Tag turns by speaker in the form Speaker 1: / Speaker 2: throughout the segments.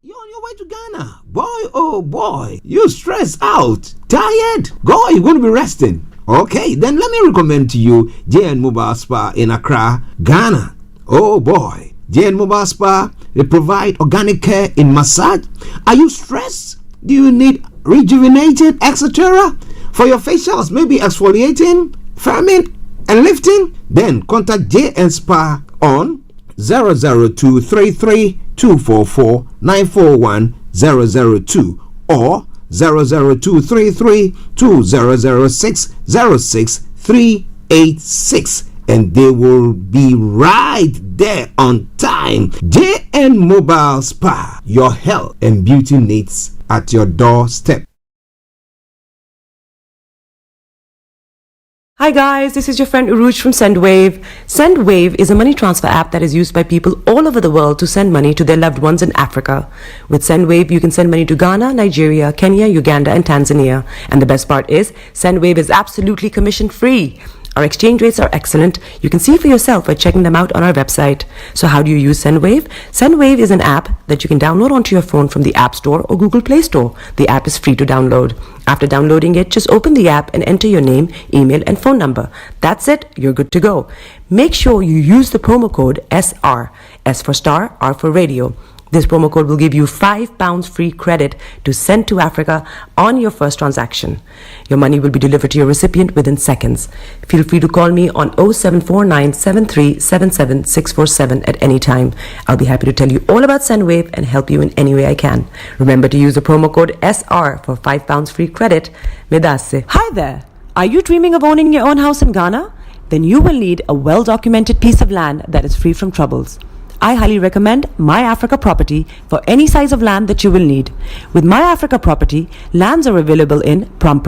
Speaker 1: You're on your way to Ghana. Boy, oh boy, you stressed out, tired? Go, you're going to be resting. Okay, then let me recommend to you JN Mobile Spa in Accra, Ghana. Oh boy, JN Mobile Spa, they provide organic care in massage. Are you stressed? Do you need rejuvenated, etc.? For your facials, maybe exfoliating, firming, and lifting? Then contact JN Spa on 00233 244 941 002 or 00233 2006 06386, and they will be right there on time. JN Mobile Spa, your health and beauty needs at your doorstep.
Speaker 2: Hi guys, this is your friend Uruj from SendWave. SendWave is a money transfer app that is used by people all over the world to send money to their loved ones in Africa. With SendWave, you can send money to Ghana, Nigeria, Kenya, Uganda, and Tanzania. And the best part is, SendWave is absolutely commission free. Our exchange rates are excellent. You can see for yourself by checking them out on our website. So how do you use SendWave? SendWave is an app that you can download onto your phone from the App Store or Google Play Store. The app is free to download. After downloading it, just open the app and enter your name, email, and phone number. That's it. You're good to go. Make sure you use the promo code SR. S for Starr, R for Radio. This promo code will give you £5 free credit to send to Africa on your first transaction. Your money will be delivered to your recipient within seconds. Feel free to call me on 0749 7377 647 at any time. I'll be happy to tell you all about SendWave and help you in any way I can. Remember to use the promo code SR for £5 free credit. Medasse. Hi there. Are you dreaming of owning your own house in Ghana? Then you will need a well-documented piece of land that is free from troubles. I highly recommend My Africa Property for any size of land that you will need. With My Africa Property, lands are available in Pram,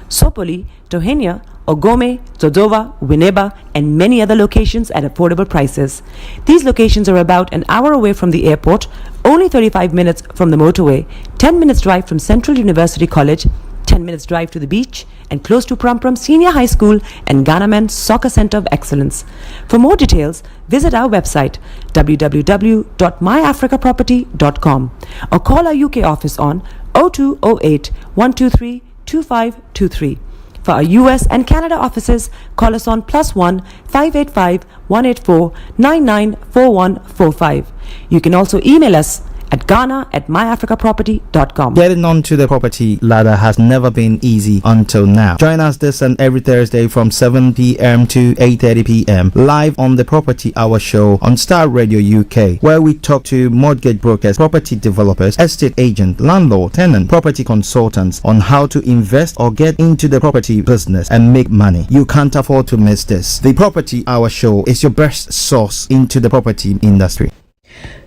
Speaker 2: Sopoli, Tohenia, Ogome, Dodova, Winneba, and many other locations at affordable prices. These locations are about an hour away from the airport, only 35 minutes from the motorway, 10 minutes drive from Central University College, 10 minutes drive to the beach, and close to Pram Senior High School and Ghana Men's Soccer Center of Excellence. For more details, visit our website www.myafricaproperty.com or call our UK office on 0208 123 2523. For our US and Canada offices, call us on +1 585 184 994145. You can also email us at ghana@myafricaproperty.com.
Speaker 3: Getting onto the property ladder has never been easy until now. Join us this and every Thursday from 7 p.m. to 8:30 p.m. live on the Property Hour Show on Starr Radio UK, where we talk to mortgage brokers, property developers, estate agents, landlord, tenant, property consultants on how to invest or get into the property business and make money. You can't afford to miss this. The Property Hour Show is your best source into the property industry.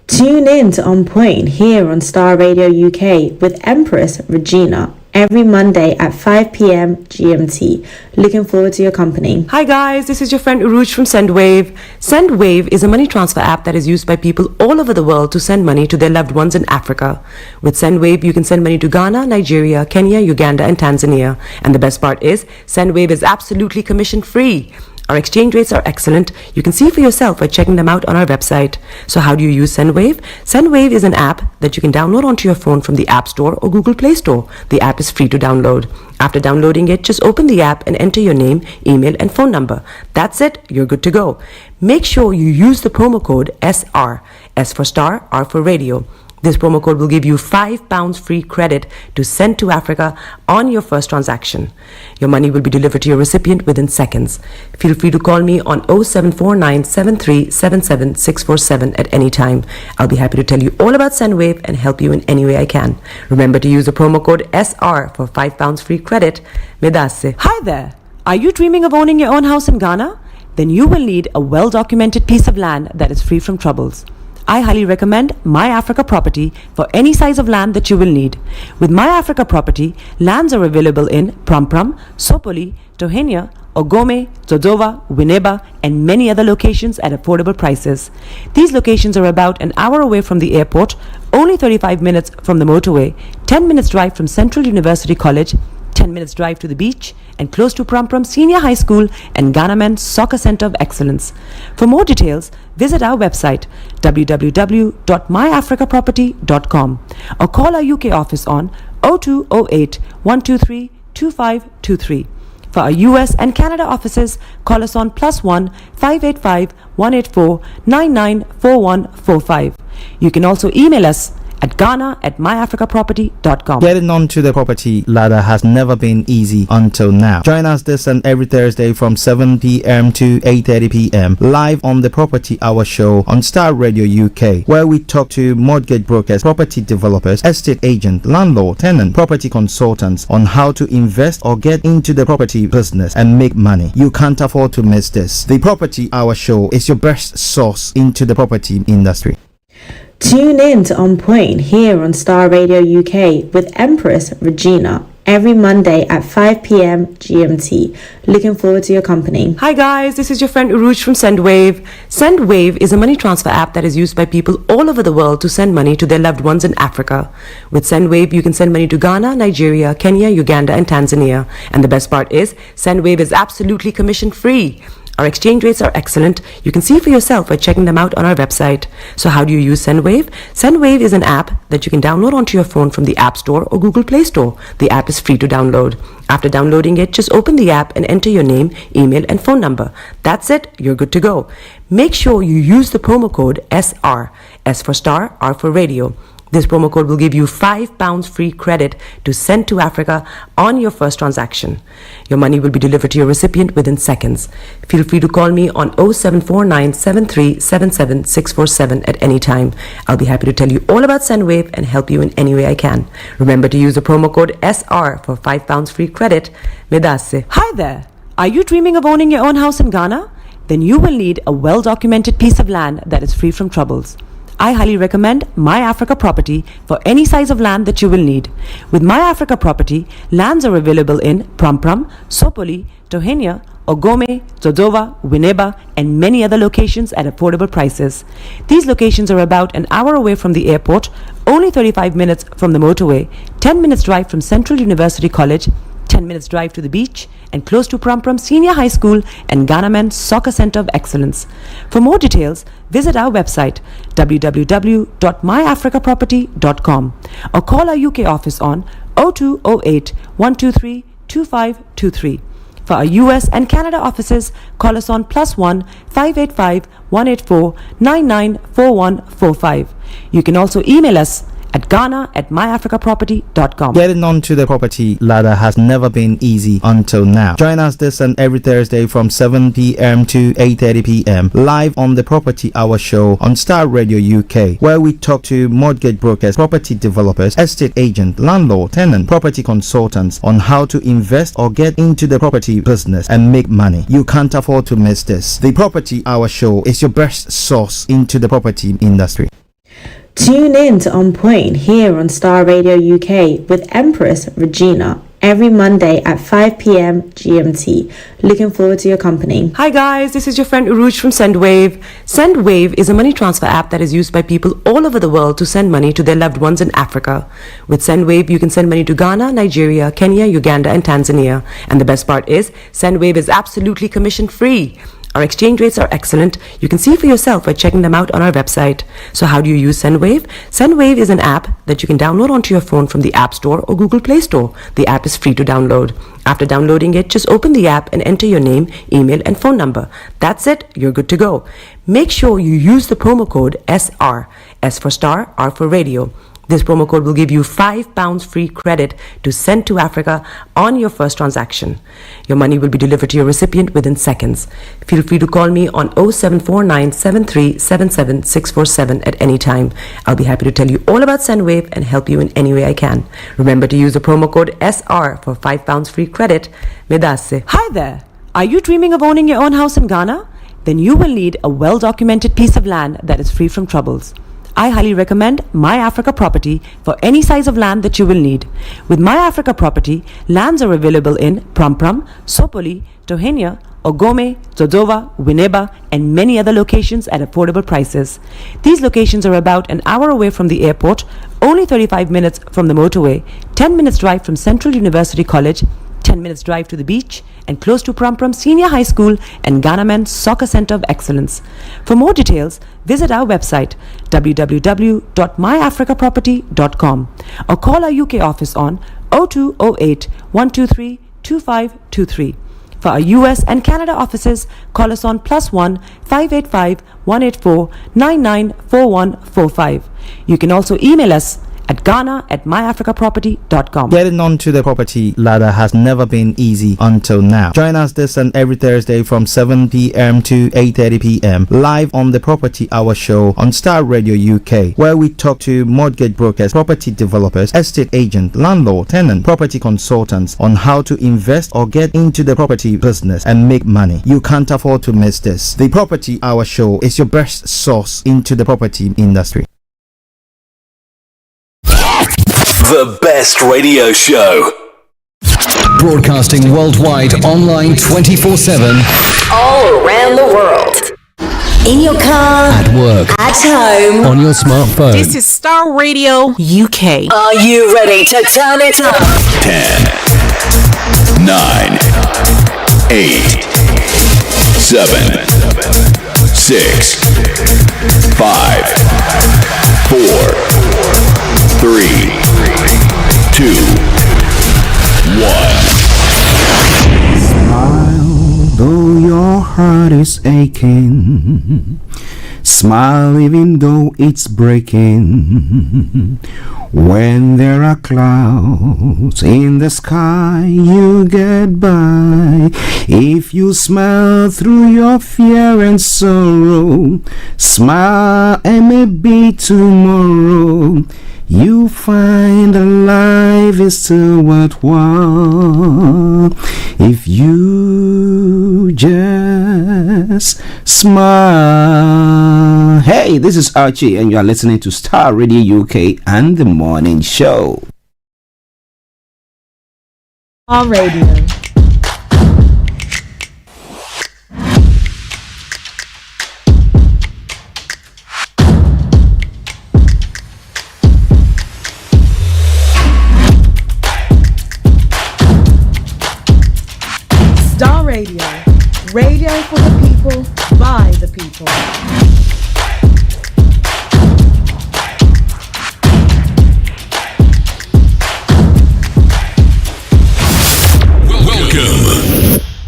Speaker 4: Tune in to On Point here on Starr Radio UK with Empress Regina every Monday at 5 p.m. GMT. Looking forward to your company.
Speaker 2: Hi guys, this is your friend Uruj from SendWave. SendWave is a money transfer app that is used by people all over the world to send money to their loved ones in Africa. With SendWave, you can send money to Ghana, Nigeria, Kenya, Uganda, and Tanzania. And the best part is, SendWave is absolutely commission free. Our exchange rates are excellent. You can see for yourself by checking them out on our website. So how do you use SendWave? SendWave is an app that you can download onto your phone from the App Store or Google Play Store. The app is free to download. After downloading it, just open the app and enter your name, email, and phone number. That's it. You're good to go. Make sure you use the promo code SR. S for Starr, R for Radio. This promo code will give you £5 free credit to send to Africa on your first transaction. Your money will be delivered to your recipient within seconds. Feel free to call me on 0749 7377 647 at any time. I'll be happy to tell you all about SendWave and help you in any way I can. Remember to use the promo code SR for £5 free credit. Medasse. Hi there. Are you dreaming of owning your own house in Ghana? Then you will need a well-documented piece of land that is free from troubles. I highly recommend My Africa Property for any size of land that you will need. With My Africa Property, lands are available in Pram, Sopoli, Tohenia, Ogome, Dodova, Winneba, and many other locations at affordable prices. These locations are about an hour away from the airport, only 35 minutes from the motorway, 10 minutes drive from Central University College, 10 10 minutes drive to the beach, and close to Prum Prum Senior High School and Ghana Men's Soccer Center of Excellence. For more details, visit our website www.myafricaproperty.com or call our UK office on 0208 123 2523. For our US and Canada offices, call us on +1 585 184 994145. You can also email us at ghana@myafricaproperty.com.
Speaker 3: Getting onto the property ladder has never been easy until now. Join us this and every Thursday from 7 p.m. to 8:30 p.m. live on the Property Hour show on Starr Radio UK, where we talk to mortgage brokers, property developers, estate agent, landlord, tenant, property consultants on how to invest or get into the property business and make money. You can't afford to miss this. The Property Hour show is your best source into the property industry.
Speaker 4: Tune in to On Point here on Starr Radio UK with Empress Regina every Monday at 5 p.m. GMT. Looking forward to your company.
Speaker 2: Hi guys, this is your friend Uruj from SendWave. SendWave is a money transfer app that is used by people all over the world to send money to their loved ones in Africa. With SendWave, you can send money to Ghana, Nigeria, Kenya, Uganda, and Tanzania. And the best part is, SendWave is absolutely commission free. Our exchange rates are excellent. You can see for yourself by checking them out on our website. So how do you use SendWave? SendWave is an app that you can download onto your phone from the App Store or Google Play Store. The app is free to download. After downloading it, just open the app and enter your name, email, and phone number. That's it. You're good to go. Make sure you use the promo code SR. S for star, R for radio. This promo code will give you £5 free credit to send to Africa on your first transaction. Your money will be delivered to your recipient within seconds. Feel free to call me on 0749 7377 647 at any time. I'll be happy to tell you all about SendWave and help you in any way I can. Remember to use the promo code SR for £5 free credit. Medasse. Hi there. Are you dreaming of owning your own house in Ghana? Then you will need a well-documented piece of land that is free from troubles. I highly recommend My Africa Property for any size of land that you will need. With My Africa Property, lands are available in Prum Prum, Sopoli, Tohenia, Ogome, Dodova, Winneba, and many other locations at affordable prices. These locations are about an hour away from the airport, only 35 minutes from the motorway, 10 minutes drive from Central University College, 10 minutes drive to the beach, and close to Prum Prum Senior High School and Ghana Men's Soccer Center of Excellence. For more details, visit our website www.myafricaproperty.com or call our UK office on 0208 123 2523. For our US and Canada offices, call us on +1 585 184 994145. You can also email us at ghana@myafricaproperty.com.
Speaker 3: Getting onto the property ladder has never been easy until now. Join us this and every Thursday from 7 p.m. to 8:30 p.m. live on the Property Hour show on Starr Radio UK, where we talk to mortgage brokers, property developers, estate agent, landlord, tenant, property consultants on how to invest or get into the property business and make money. You can't afford to miss this. The Property Hour show is your best source into the property industry.
Speaker 4: Tune in to On Point here on Starr Radio UK with Empress Regina every Monday at 5 p.m. GMT. Looking forward to your company.
Speaker 2: Hi guys, this is your friend Uruj from SendWave. SendWave is a money transfer app that is used by people all over the world to send money to their loved ones in Africa. With SendWave, you can send money to Ghana, Nigeria, Kenya, Uganda, and Tanzania. And the best part is, SendWave is absolutely commission free. Our exchange rates are excellent. You can see for yourself by checking them out on our website. So how do you use SendWave? SendWave is an app that you can download onto your phone from the App Store or Google Play Store. The app is free to download. After downloading it, just open the app and enter your name, email, and phone number. That's it. You're good to go. Make sure you use the promo code SR. S for star, R for radio. This promo code will give you £5 free credit to send to Africa on your first transaction. Your money will be delivered to your recipient within seconds. Feel free to call me on 0749 7377 647 at any time. I'll be happy to tell you all about SendWave and help you in any way I can. Remember to use the promo code SR for £5 free credit. Medasse. Hi there. Are you dreaming of owning your own house in Ghana? Then you will need a well-documented piece of land that is free from troubles. I highly recommend My Africa Property for any size of land that you will need. With My Africa Property, lands are available in Prum Prum, Sopoli, Tohenia, Ogome, Dodova, Winneba, and many other locations at affordable prices. These locations are about an hour away from the airport, only 35 minutes from the motorway, 10 minutes drive from Central University College, 10 minutes drive to the beach, and close to Prum Prum Senior High School and Ghana Men's Soccer Center of Excellence. For more details, visit our website www.myafricaproperty.com or call our UK office on 0208 123 2523. For our US and Canada offices, call us on +1 585 184 994145. You can also email us at ghana@myafricaproperty.com.
Speaker 3: Getting onto the property ladder has never been easy until now. Join us this and every Thursday from 7 p.m. to 8:30 p.m. live on the Property Hour Show on Starr Radio UK, where we talk to mortgage brokers, property developers, estate agents, landlord, tenant, property consultants on how to invest or get into the property business and make money. You can't afford to miss this. The Property Hour Show is your best source into the property industry.
Speaker 5: The best radio show. Broadcasting worldwide, online 24/7.
Speaker 6: All around the world. In your car.
Speaker 5: At work.
Speaker 6: At home.
Speaker 5: On your smartphone.
Speaker 7: This is Starr Radio UK.
Speaker 6: Are you ready to turn it up?
Speaker 5: 10, 9, 8, 7, 6, 5, 4, 3, 2, 1.
Speaker 1: Smile, though your heart is aching. Smile even though it's breaking. When there are clouds in the sky, you get by. If you smile through your fear and sorrow, smile and maybe tomorrow you find that life is still worthwhile if you just smile. Hey, this is Archie, and you are listening to Starr Radio UK and the Morning Show.
Speaker 4: Our radio.
Speaker 7: Starr Radio. Radio for the people, by the people.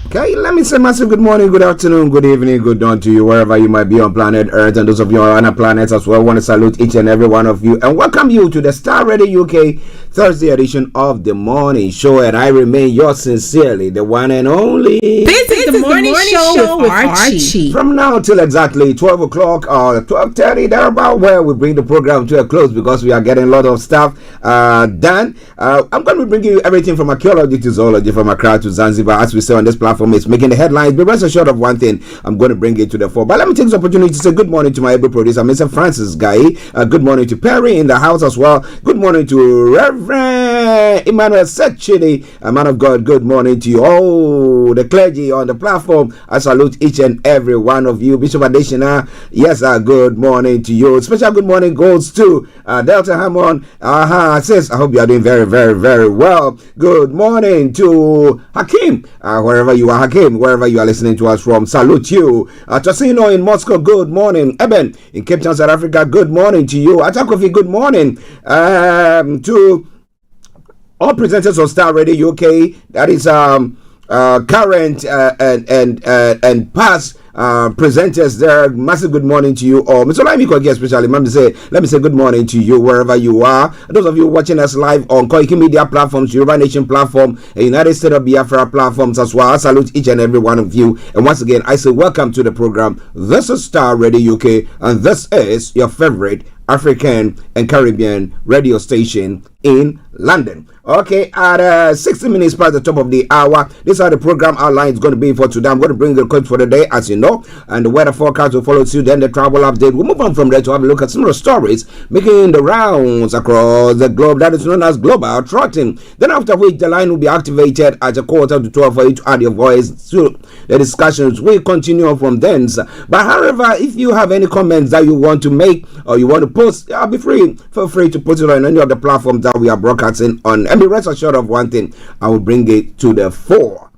Speaker 1: Okay, let me say massive good morning, good afternoon, good evening, good dawn to you, wherever you might be on planet Earth, and those of you on other planets as well. I want to salute each and every one of you and welcome you to the Starr Radio UK Thursday edition of the Morning Show, and I remain yours sincerely, the one and only.
Speaker 7: This is the morning show with Archie.
Speaker 1: From now till exactly 12 o'clock or 12:30, thereabout, where we bring the program to a close because we are getting a lot of stuff done. I'm going to be bringing you everything from archaeology to zoology, from Accra to Zanzibar, as we say on this platform. It's making the headlines, but rest assured of one thing, I'm going to bring it to the fore. But let me take this opportunity to say good morning to my able producer, Mr. Francis Guy. Good morning to Perry in the house as well. Good morning to Reverend Emmanuel Setchini, a man of God. Good morning to you all, the clergy on the platform. I salute each and every one of you. Bishop Adeshina, yes, good morning to you. Special good morning goes to Delta Hammond. Says, I hope you are doing very, very, very well. Good morning to Hakim, wherever you are, Hakim, wherever you are listening to us from. Salute you. Tosino in Moscow, good morning. Eben in Cape Town, South Africa, good morning to you. Atakofi, good morning. To all presenters of Starr Radio UK, that is current and past presenters there. Massive good morning to you all. Mr. Laimiko, especially, let me say good morning to you wherever you are. Those of you watching us live on Koiki Media platforms, Yoruba Nation platform, and United States of Biafra platforms as well. I salute each and every one of you. And once again, I say welcome to the program. This is Starr Radio UK, and this is your favorite African and Caribbean radio station in London. Okay, at 60 minutes past the top of the hour, this is how the program outline is going to be for today. I'm going to bring the code for the day, as you know, and the weather forecast will follow suit, then the travel update. We'll move on from there to have a look at some of the stories making the rounds across the globe. That is known as global trotting. Then after which, the line will be activated at a 11:45 for you to add your voice to the discussions. We'll continue from then. But however, if you have any comments that you want to make or you want to post, feel free to put it on any of the platforms that we are broadcasting on. And be rest assured of one thing, I will bring it to the fore.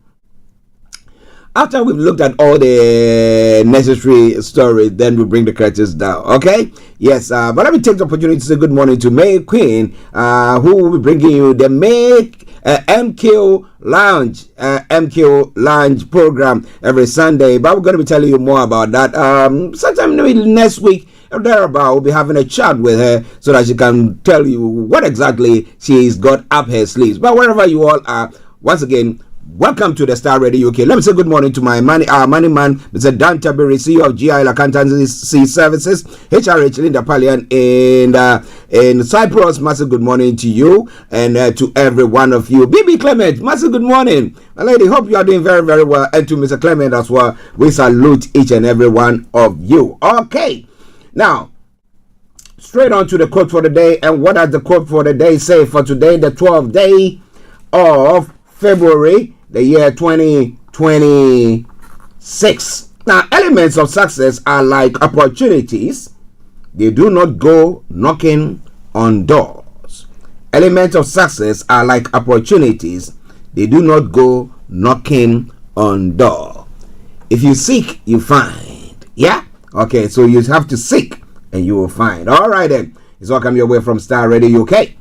Speaker 1: After we've looked at all the necessary stories, then we'll bring the curtains down. Okay? Yes, but let me take the opportunity to say good morning to May Queen, who will be bringing you the MQ Lounge program every Sunday. But we're going to be telling you more about that sometime maybe next week. Thereabout, we'll be having a chat with her so that she can tell you what exactly she's got up her sleeves. But wherever you all are, once again, welcome to the Starr Radio UK. Let me say good morning to my money man, Mr. Dan Tabiri, CEO of GIL Accountancy Services, HRH Linda Palian in Cyprus. Massive good morning to you and to every one of you. BB Clement, massive good morning. My lady, hope you are doing very, very well. And to Mr. Clement as well, we salute each and every one of you. Okay. Now, straight on to the quote for the day. And what does the quote for the day say for today, the 12th day of February, the year 2026? Now, elements of success are like opportunities. They do not go knocking on doors. Elements of success are like opportunities. They do not go knocking on door. If you seek, you find. Yeah? Okay, so you have to seek and you will find. All right, then. It's all coming your way from Starr Radio UK.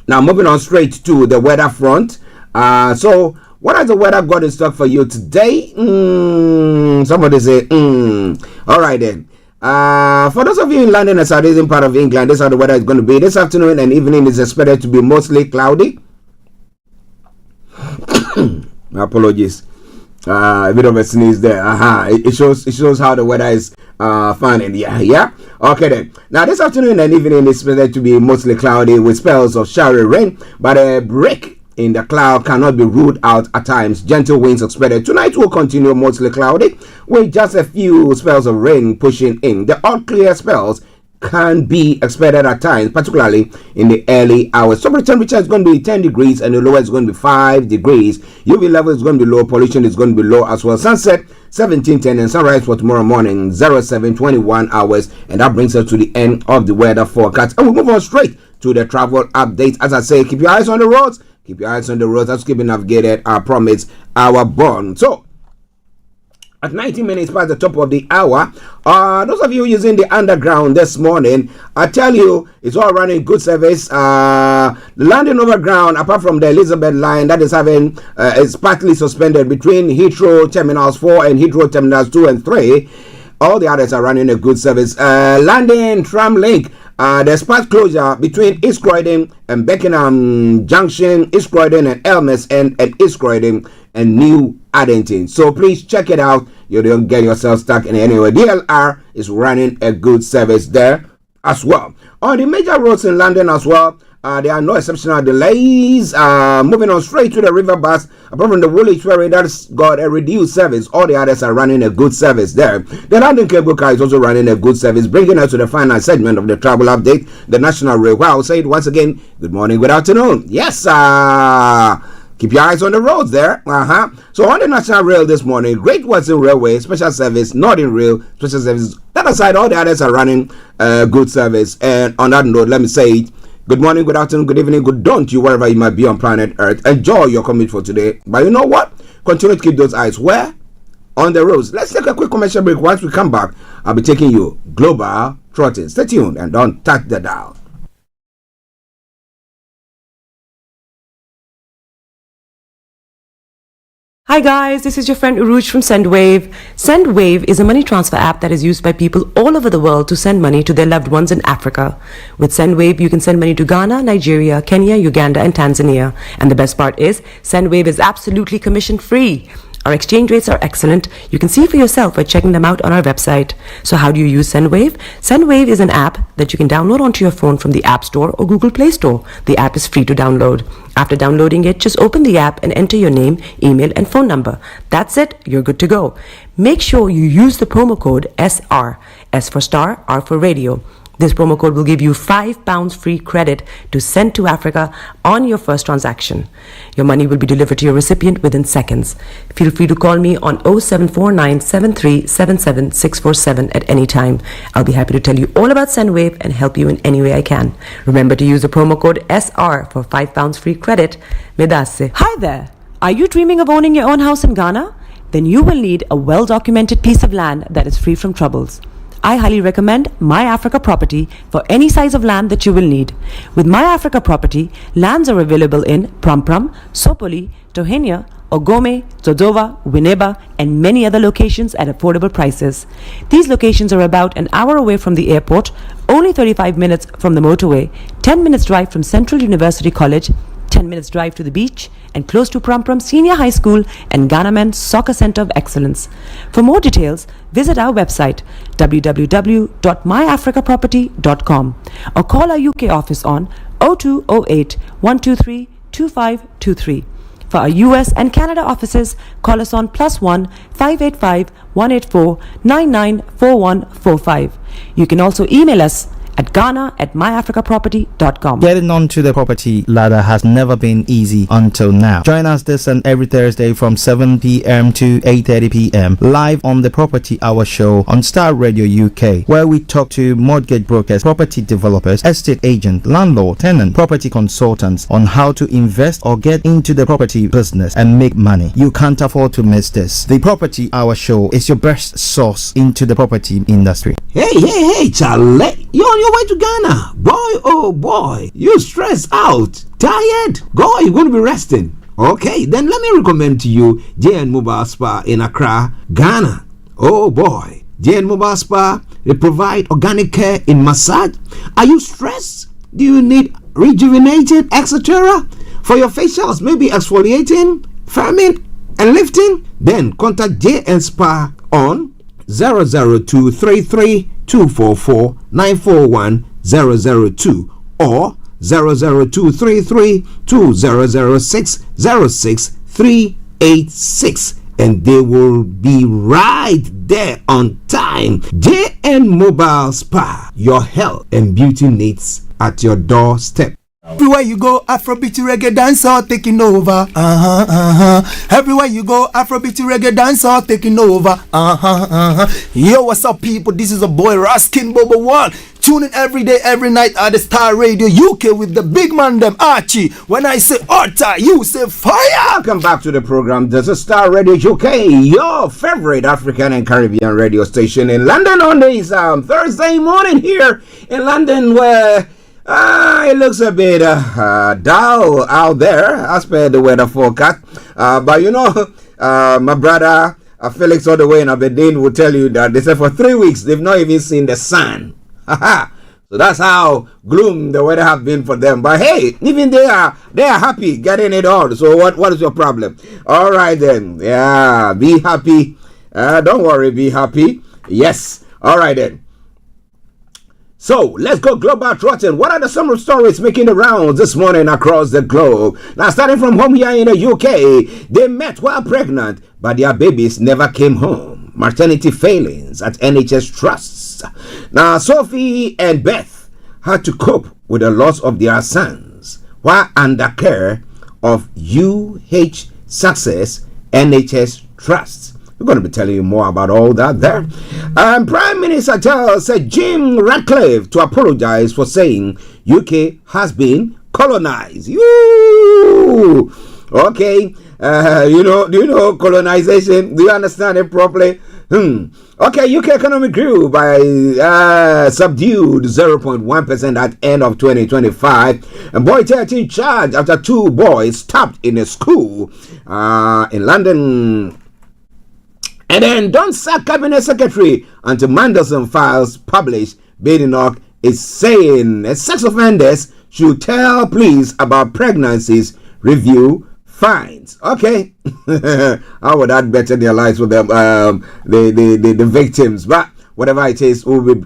Speaker 1: Now, moving on straight to the weather front. So, what has the weather got in stock for you today? Somebody say, All right, then. For those of you in London and southeastern part of England, this is how the weather is going to be. This afternoon and evening is expected to be mostly cloudy. Apologies. A bit of a sneeze there. It shows how the weather is fine. Yeah. Okay then. Now this afternoon and evening is expected to be mostly cloudy with spells of showery rain, but a break in the cloud cannot be ruled out at times. Gentle winds expected. Tonight will continue mostly cloudy with just a few spells of rain pushing in. The odd clear spells can be expected at times, particularly in the early hours. So the temperature is going to be 10 degrees and the lower is going to be 5 degrees. UV level is going to be low, pollution is going to be low as well. Sunset 17:10 and sunrise for tomorrow morning 07:21 hours. And that brings us to the end of the weather forecast. And we move on straight to the travel update. As I say, keep your eyes on the roads. Keep your eyes on the roads. That's keeping navigated, I promise, our bond. So at 90 minutes past the top of the hour, those of you using the underground this morning, I tell you, it's all running good service. The London Overground, apart from the Elizabeth line, that is having, is partly suspended between Heathrow Terminals 4 and Heathrow Terminals 2 and 3. All the others are running a good service. London Tram Link, there's part closure between East Croydon and Beckenham Junction, East Croydon and Elmes and East Croydon and New Addington. So please check it out. You don't get yourself stuck in anywhere. DLR is running a good service there as well. On the major roads in London as well, there are no exceptional delays. Moving on straight to the river bus, apart from the Woolwich Ferry that's got a reduced service, all the others are running a good service there. The London Cable Car is also running a good service, bringing us to the final segment of the travel update, the National Rail. Well, I'll say it once again, good morning, good afternoon. Yes, keep your eyes on the roads there. So on the National Rail this morning, Great Western Railway, Special Service, Northern Rail, Special Service. That aside, all the others are running good service. And on that note, let me say good morning, good afternoon, good evening, good dawn to you wherever you might be on planet Earth. Enjoy your commute for today. But you know what? Continue to keep those eyes where? On the roads. Let's take a quick commercial break. Once we come back, I'll be taking you global trotting. Stay tuned and don't touch the dial.
Speaker 2: Hi guys, this is your friend Uruj from SendWave. SendWave is a money transfer app that is used by people all over the world to send money to their loved ones in Africa. With SendWave, you can send money to Ghana, Nigeria, Kenya, Uganda, and Tanzania. And the best part is, SendWave is absolutely commission free. Our exchange rates are excellent. You can see for yourself by checking them out on our website. So how do you use SendWave? SendWave is an app that you can download onto your phone from the App Store or Google Play Store. The app is free to download. After downloading it, just open the app and enter your name, email, and phone number. That's it. You're good to go. Make sure you use the promo code SR. S for Starr, R for Radio. This promo code will give you £5 free credit to send to Africa on your first transaction. Your money will be delivered to your recipient within seconds. Feel free to call me on 0749 7377 647 at any time. I'll be happy to tell you all about SendWave and help you in any way I can. Remember to use the promo code SR for £5 free credit. Medasse. Hi there. Are you dreaming of owning your own house in Ghana? Then you will need a well-documented piece of land that is free from troubles. I highly recommend My Africa Property for any size of land that you will need. With My Africa Property, lands are available in Pram, Sopoli, Tohenia, Ogome, Dodova, Winneba, and many other locations at affordable prices. These locations are about an hour away from the airport, only 35 minutes from the motorway, 10 minutes drive from Central University College, 10 minutes drive to the beach, and close to Pram Senior High School and Ghana Men's Soccer Center of Excellence. For more details, visit our website www.myafricaproperty.com or call our UK office on 0208 123 2523. For our US and Canada offices, call us on +1 585 184 994145. You can also email us at ghana@myafricaproperty.com.
Speaker 3: Getting onto the property ladder has never been easy until now. Join us this and every Thursday from 7 p.m. to 8:30 p.m. live on the Property Hour Show on Starr Radio UK, where we talk to mortgage brokers, property developers, estate agents, landlord, tenant, property consultants on how to invest or get into the property business and make money. You can't afford to miss this. The Property Hour Show is your best source into the property industry.
Speaker 1: Hey, Charlie, you're on your way to Ghana. Boy, oh boy, you stressed out, tired. Go, you're going to be resting. Okay, then let me recommend to you JN Mobile Spa in Accra, Ghana. Oh boy, JN Mobile Spa, they provide organic care in massage. Are you stressed? Do you need rejuvenated, etc.? For your facials, maybe exfoliating, firming, and lifting? Then contact JN Spa on 00233 244 941 002 or 00233 2006 06386, and they will be right there on time. JN Mobile Spa, your health and beauty needs at your doorstep.
Speaker 8: Everywhere you go, Afrobeat reggae dancehall taking over. Everywhere you go, Afrobeat reggae dancehall taking over. Yo, what's up, people? This is a boy Raskin Bobo One. Tune in every day, every night at the Starr Radio UK with the big man them Archie. When I say Orta, you say fire.
Speaker 1: Welcome back to the program. This is Starr Radio UK, your favorite African and Caribbean radio station in London on this Thursday morning here in London, where it looks a bit dull out there as per the weather forecast. But you know, my brother Felix all the way in Aberdeen will tell you that they said for 3 weeks they've not even seen the sun. So that's how gloom the weather have been for them. But hey, even they are happy getting it on. So what is your problem? All right then. Yeah, be happy. Don't worry, be happy. Yes. All right then. So let's go global trotting. What are the summer stories making the rounds this morning across the globe? Now, starting from home here in the UK, they met while pregnant, but their babies never came home. Maternity failings at NHS trusts. Now, Sophie and Beth had to cope with the loss of their sons while under care of UH Success NHS trusts. We're going to be telling you more about all that there. Prime Minister said Jim Ratcliffe to apologize for saying UK has been colonized. You okay? Do you know colonization? Do you understand it properly? Okay, UK economy grew by subdued 0.1% at end of 2025. And boy 13 charged after 2 boys stabbed in a school in London. And then don't sack Cabinet Secretary until Mandelson files published. Badenoch is saying sex offenders should tell police about pregnancies. Review fines. Okay. How would that better their lives with them, the victims? But whatever it is, we'll be,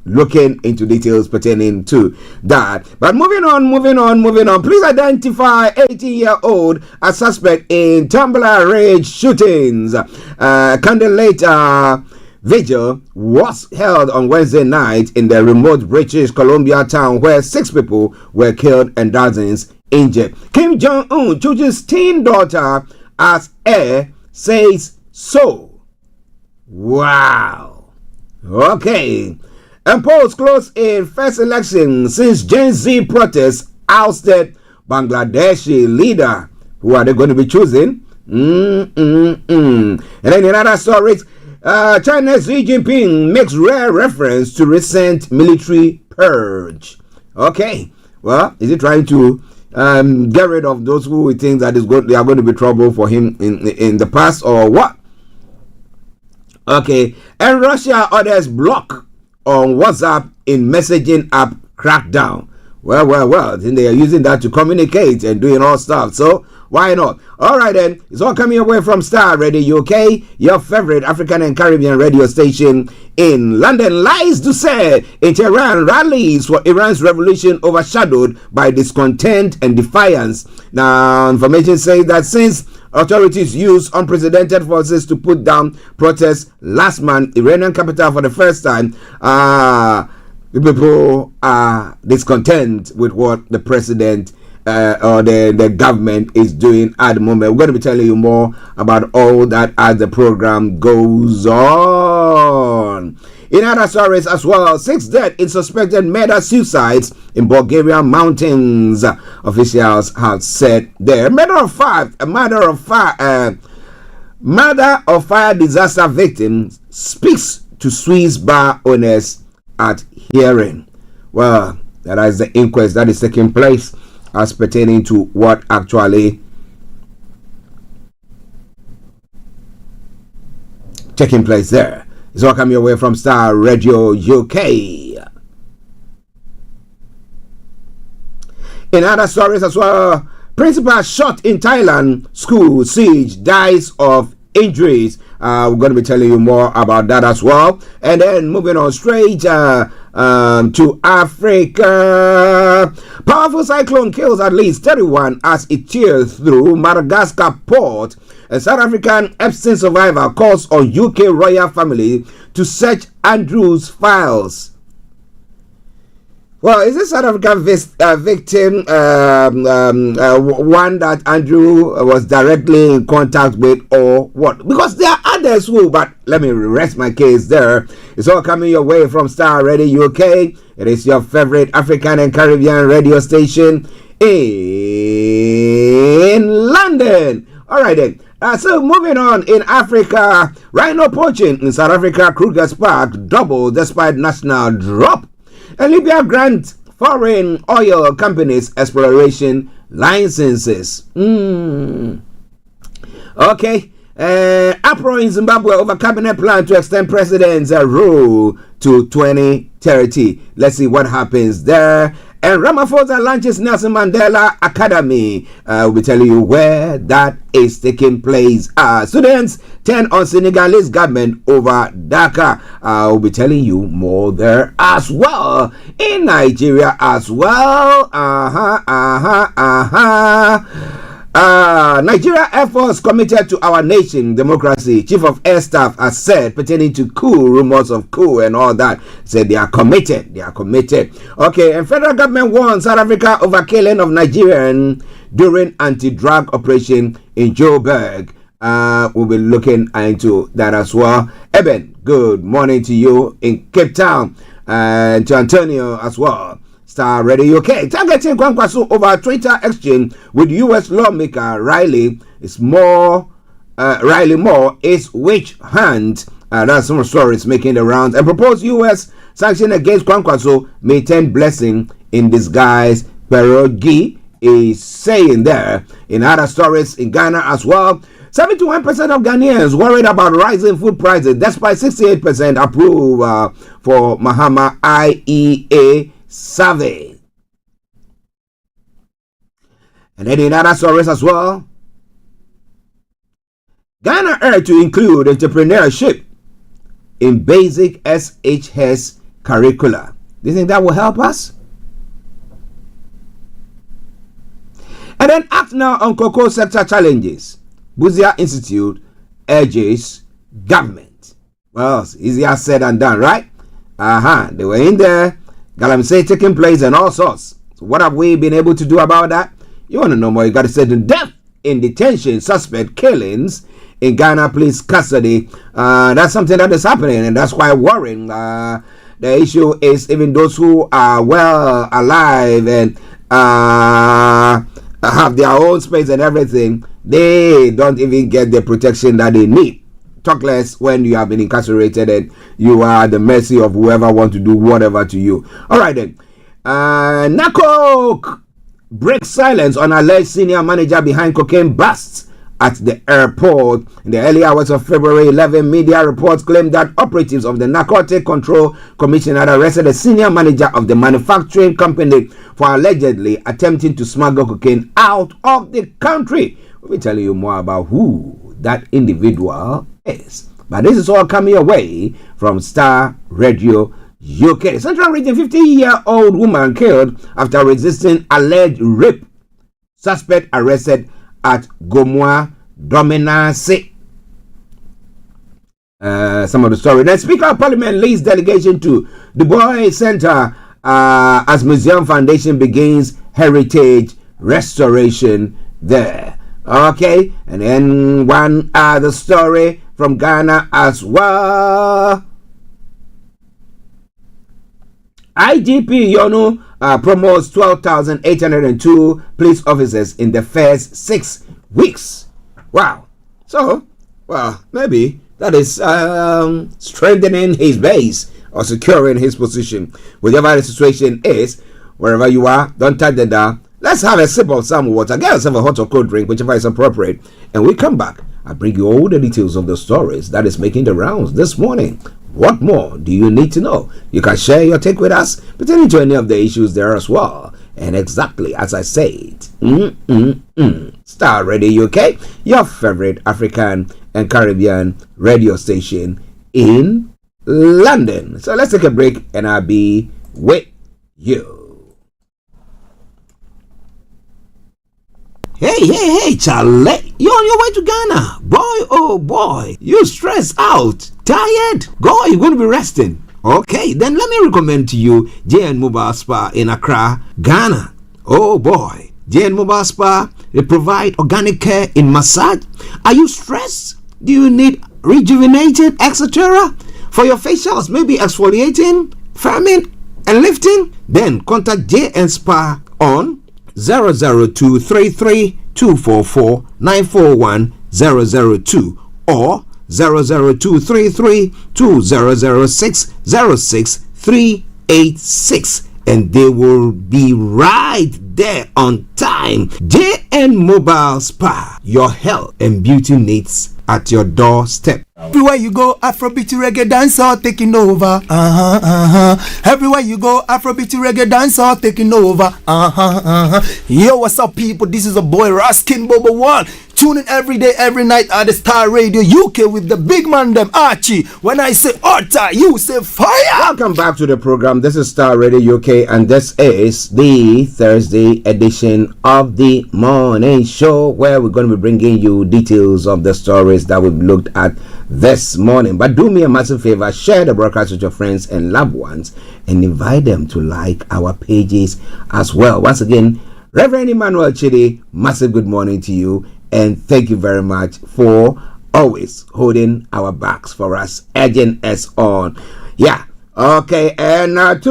Speaker 1: looking into details pertaining to that. But moving on. Please identify 18-year-old as suspect in Tumbler Ridge shootings. Candidate vigil was held on Wednesday night in the remote British Columbia town where 6 people were killed and dozens injured. Kim Jong-un chooses teen daughter as heir, says so. Wow. Okay. And polls close in first election since Gen Z protests ousted Bangladeshi leader. Who are they going to be choosing? And then in other stories, China's Xi Jinping makes rare reference to recent military purge. Okay, well, is he trying to get rid of those who he thinks that they are going to be trouble for him in the past, or what? Okay, and Russia orders block on WhatsApp in messaging app crackdown. Well, then they are using that to communicate and doing all stuff, so why not? All right then, it's all coming away from Starr Radio UK, your favorite African and Caribbean radio station in London. Lies to say, in Tehran, rallies for Iran's revolution overshadowed by discontent and defiance. Now, information says that since authorities used unprecedented forces to put down protests last month, Iranian capital for the first time, the people are discontent with what the president or the government is doing at the moment. We're going to be telling you more about all that as the program goes on. In other stories as well, 6 dead in suspected murder-suicides in Bulgarian mountains. Officials have said there. Murder of fire disaster victim speaks to Swiss bar owners at hearing. Well, that is the inquest that is taking place as pertaining to what actually taking place there. It's all coming away from Starr Radio UK. In other stories as well, principal shot in Thailand school siege, dies of injuries. We're going to be telling you more about that as well. And then moving on straight to Africa. Powerful cyclone kills at least 31 as it tears through Madagascar port. A South African Epstein survivor calls on UK royal family to search Andrew's files. Well, is this South African victim one that Andrew was directly in contact with, or what? Because there are others who, but let me rest my case there. It's all coming your way from Starr Radio UK. It is your favorite African and Caribbean radio station in London. All right then. So moving on in Africa, rhino poaching in South Africa, Kruger's Park doubled despite national drop. And Libya grants foreign oil companies exploration licenses. Okay. Uproar in Zimbabwe over cabinet plan to extend president's rule to 2030. Let's see what happens there. And Ramaphosa launches Nelson Mandela Academy. We'll be telling you where that is taking place. Students turn on Senegalese government over Dhaka. We'll be telling you more there as well. In Nigeria as well. Nigeria Air Force committed to our nation, democracy. Chief of Air Staff has said pertaining to coup, rumors of coup and all that. Said they are committed. Okay, and federal government warns South Africa over killing of Nigerian during anti-drug operation in Joburg. We'll be looking into that as well. Eben, good morning to you in Cape Town, and to Antonio as well. Starr Radio UK targeting Kwankwaso over Twitter exchange with U.S. lawmaker Riley Moore is witch hunt. That's some stories making the rounds. And proposed U.S. sanction against Kwankwaso may turn blessing in disguise. Perogi is saying there. In other stories in Ghana as well, 71% of Ghanaians worried about rising food prices, despite 68% approve for Mahama IEA survey. And then in other stories as well, Ghana urged to include entrepreneurship in basic SHS curricula. Do you think that will help us? And then act now on cocoa sector challenges. Buzia Institute urges government. Well, it's easier said than done, right? They were in there, galamsey taking place and all sorts. So what have we been able to do about that? You want to know more? You got to say the death in detention suspect killings in Ghana police custody. That's something that is happening, and that's quite worrying. The issue is even those who are well alive and have their own space and everything, they don't even get the protection that they need. Talk less when you have been incarcerated and you are at the mercy of whoever wants to do whatever to you. All right then. NACOC breaks silence on alleged senior manager behind cocaine busts at the airport. In the early hours of February 11, media reports claimed that operatives of the Narcotic Control Commission had arrested a senior manager of the manufacturing company for allegedly attempting to smuggle cocaine out of the country. We'll be telling you more about who that individual is. But this is all coming your way from Starr Radio UK. Central Region, 50-year-old woman killed after resisting alleged rape. Suspect arrested at Gomwa Dominance. Some of the story. Then Speaker of Parliament leads delegation to the Boy Center as Museum Foundation begins heritage restoration there. Okay, and then one other story from Ghana as well. IGP Yono promotes 12,802 police officers in the first 6 weeks. Wow. So, well, maybe that is strengthening his base or securing his position. Whichever the situation is, wherever you are, don't touch the dial. Let's have a sip of some water. Get yourself a hot or cold drink, whichever is appropriate. And we come back. I bring you all the details of the stories that is making the rounds this morning. What more do you need to know? You can share your take with us pertaining to any of the issues there as well. And exactly as I said, Starr Radio UK, your favorite African and Caribbean radio station in London. So let's take a break and I'll be with you. Hey, Charlie, you're on your way to Ghana. Boy, oh boy, you stressed out, tired? Go, you're going to be resting. Okay, then let me recommend to you JN Mobile Spa in Accra, Ghana. Oh boy, JN Mobile Spa, they provide organic care in massage. Are you stressed? Do you need rejuvenated, etc.? For your facials, maybe exfoliating, firming, and lifting? Then contact JN Spa on 00233 244 941 002 or 00233 2006 06386, and they will be right there on time. JN Mobile Spa, your health and beauty needs at your doorstep.
Speaker 8: Everywhere you go, Afrobeat reggae dancehall taking over. Everywhere you go, Afrobeat reggae dancehall taking over. Yo, what's up, people? This is a boy Raskin Bobo One. Tune in every day, every night at the Starr Radio UK with the big man them Archie. When I say order, you say fire.
Speaker 1: Welcome back to the program. This is Starr Radio UK, and this is the Thursday edition of the morning show, where we're going to be bringing you details of the stories that we've looked at this morning. But do me a massive favor, share the broadcast with your friends and loved ones and invite them to like our pages as well. Once again, Reverend Emmanuel Chidi, massive good morning to you, and thank you very much for always holding our backs for us, urging us on. Yeah, okay, and as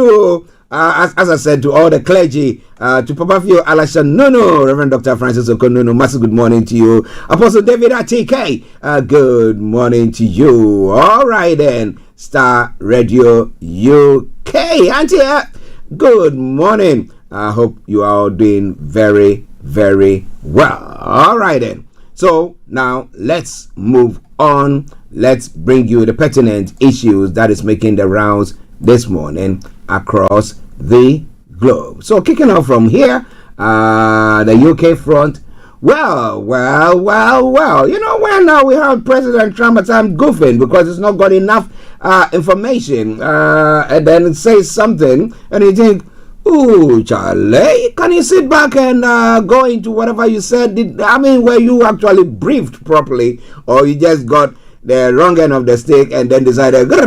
Speaker 1: I said, to all the clergy, to Papa Fio Alasha Nono, Reverend Dr. Francis Okonono, massive good morning to you. Apostle David Atk, good morning to you. All right then, Starr Radio UK, Auntie, good morning. I hope you are all doing very, very well. All right then. So now let's move on. Let's bring you the pertinent issues that is making the rounds this morning across the globe. So kicking off from here, the UK front. Well. You know, when we have President Trump at times goofing because he's not got enough information, and then it says something, and you think, ooh, Charlie, can you sit back and go into whatever you said? Were you actually briefed properly, or you just got the wrong end of the stick and then decided, well,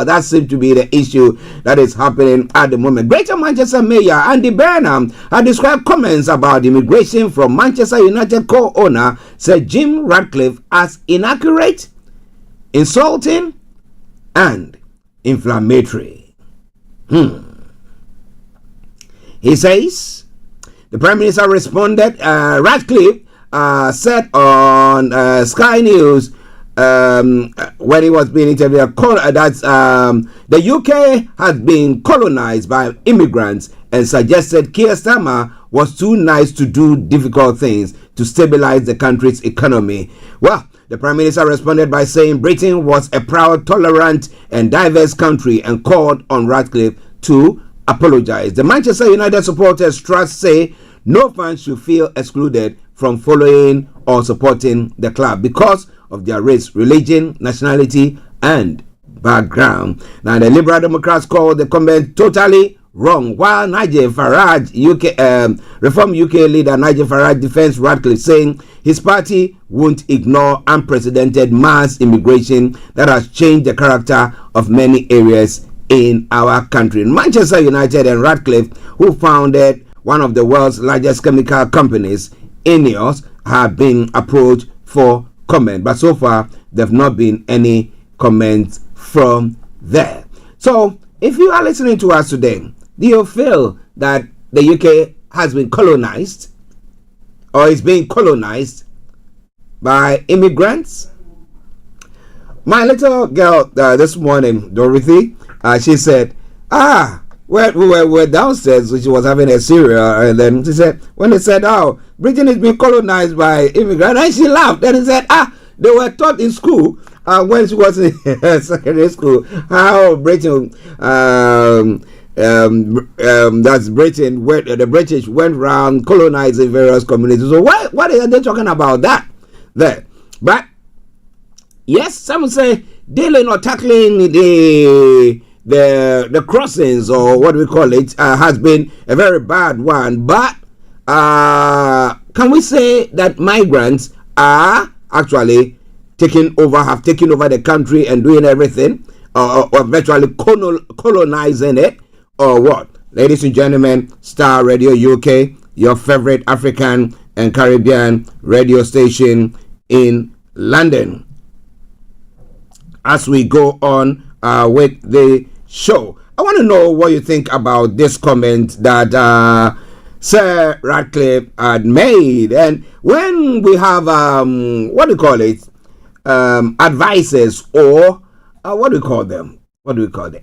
Speaker 1: that seems to be the issue that is happening at the moment. Greater Manchester Mayor Andy Burnham had described comments about immigration from Manchester United co-owner Sir Jim Ratcliffe as inaccurate, insulting, and inflammatory. He says the Prime Minister responded. Ratcliffe said on Sky News when he was being interviewed that the UK has been colonized by immigrants, and suggested Keir Starmer was too nice to do difficult things to stabilize the country's economy. Well, the Prime Minister responded by saying Britain was a proud, tolerant and diverse country and called on Ratcliffe to apologize. The Manchester United Supporters Trust say no fans should feel excluded from following or supporting the club because of their race, religion, nationality, and background. Now, the Liberal Democrats call the comment totally wrong, while Nigel Farage, Reform UK leader Nigel Farage, defends Ratcliffe, saying his party won't ignore unprecedented mass immigration that has changed the character of many areas in our country. Manchester United and Ratcliffe, who founded one of the world's largest chemical companies, Ineos, have been approached for comment, but so far there have not been any comments from there. So, if you are listening to us today, do you feel that the UK has been colonized or is being colonized by immigrants? My little girl this morning, Dorothy, she said, we were downstairs, so she was having a cereal, and then she said, when they said, oh, Britain is being colonized by immigrants, and she laughed, and she said, they were taught in school, when she was in secondary school, how Britain, that's Britain, where the British went around colonizing various communities. So what are they talking about that there? But yes, some say dealing or tackling the crossings, or what we call it, has been a very bad one. But can we say that migrants are actually have taken over the country and doing everything, or virtually colonizing it, or what? Ladies and gentlemen, Starr Radio UK, your favorite African and Caribbean radio station in London. As we go on with the show, I want to know what you think about this comment that Sir Ratcliffe had made. And when we have advisors, or what do we call them?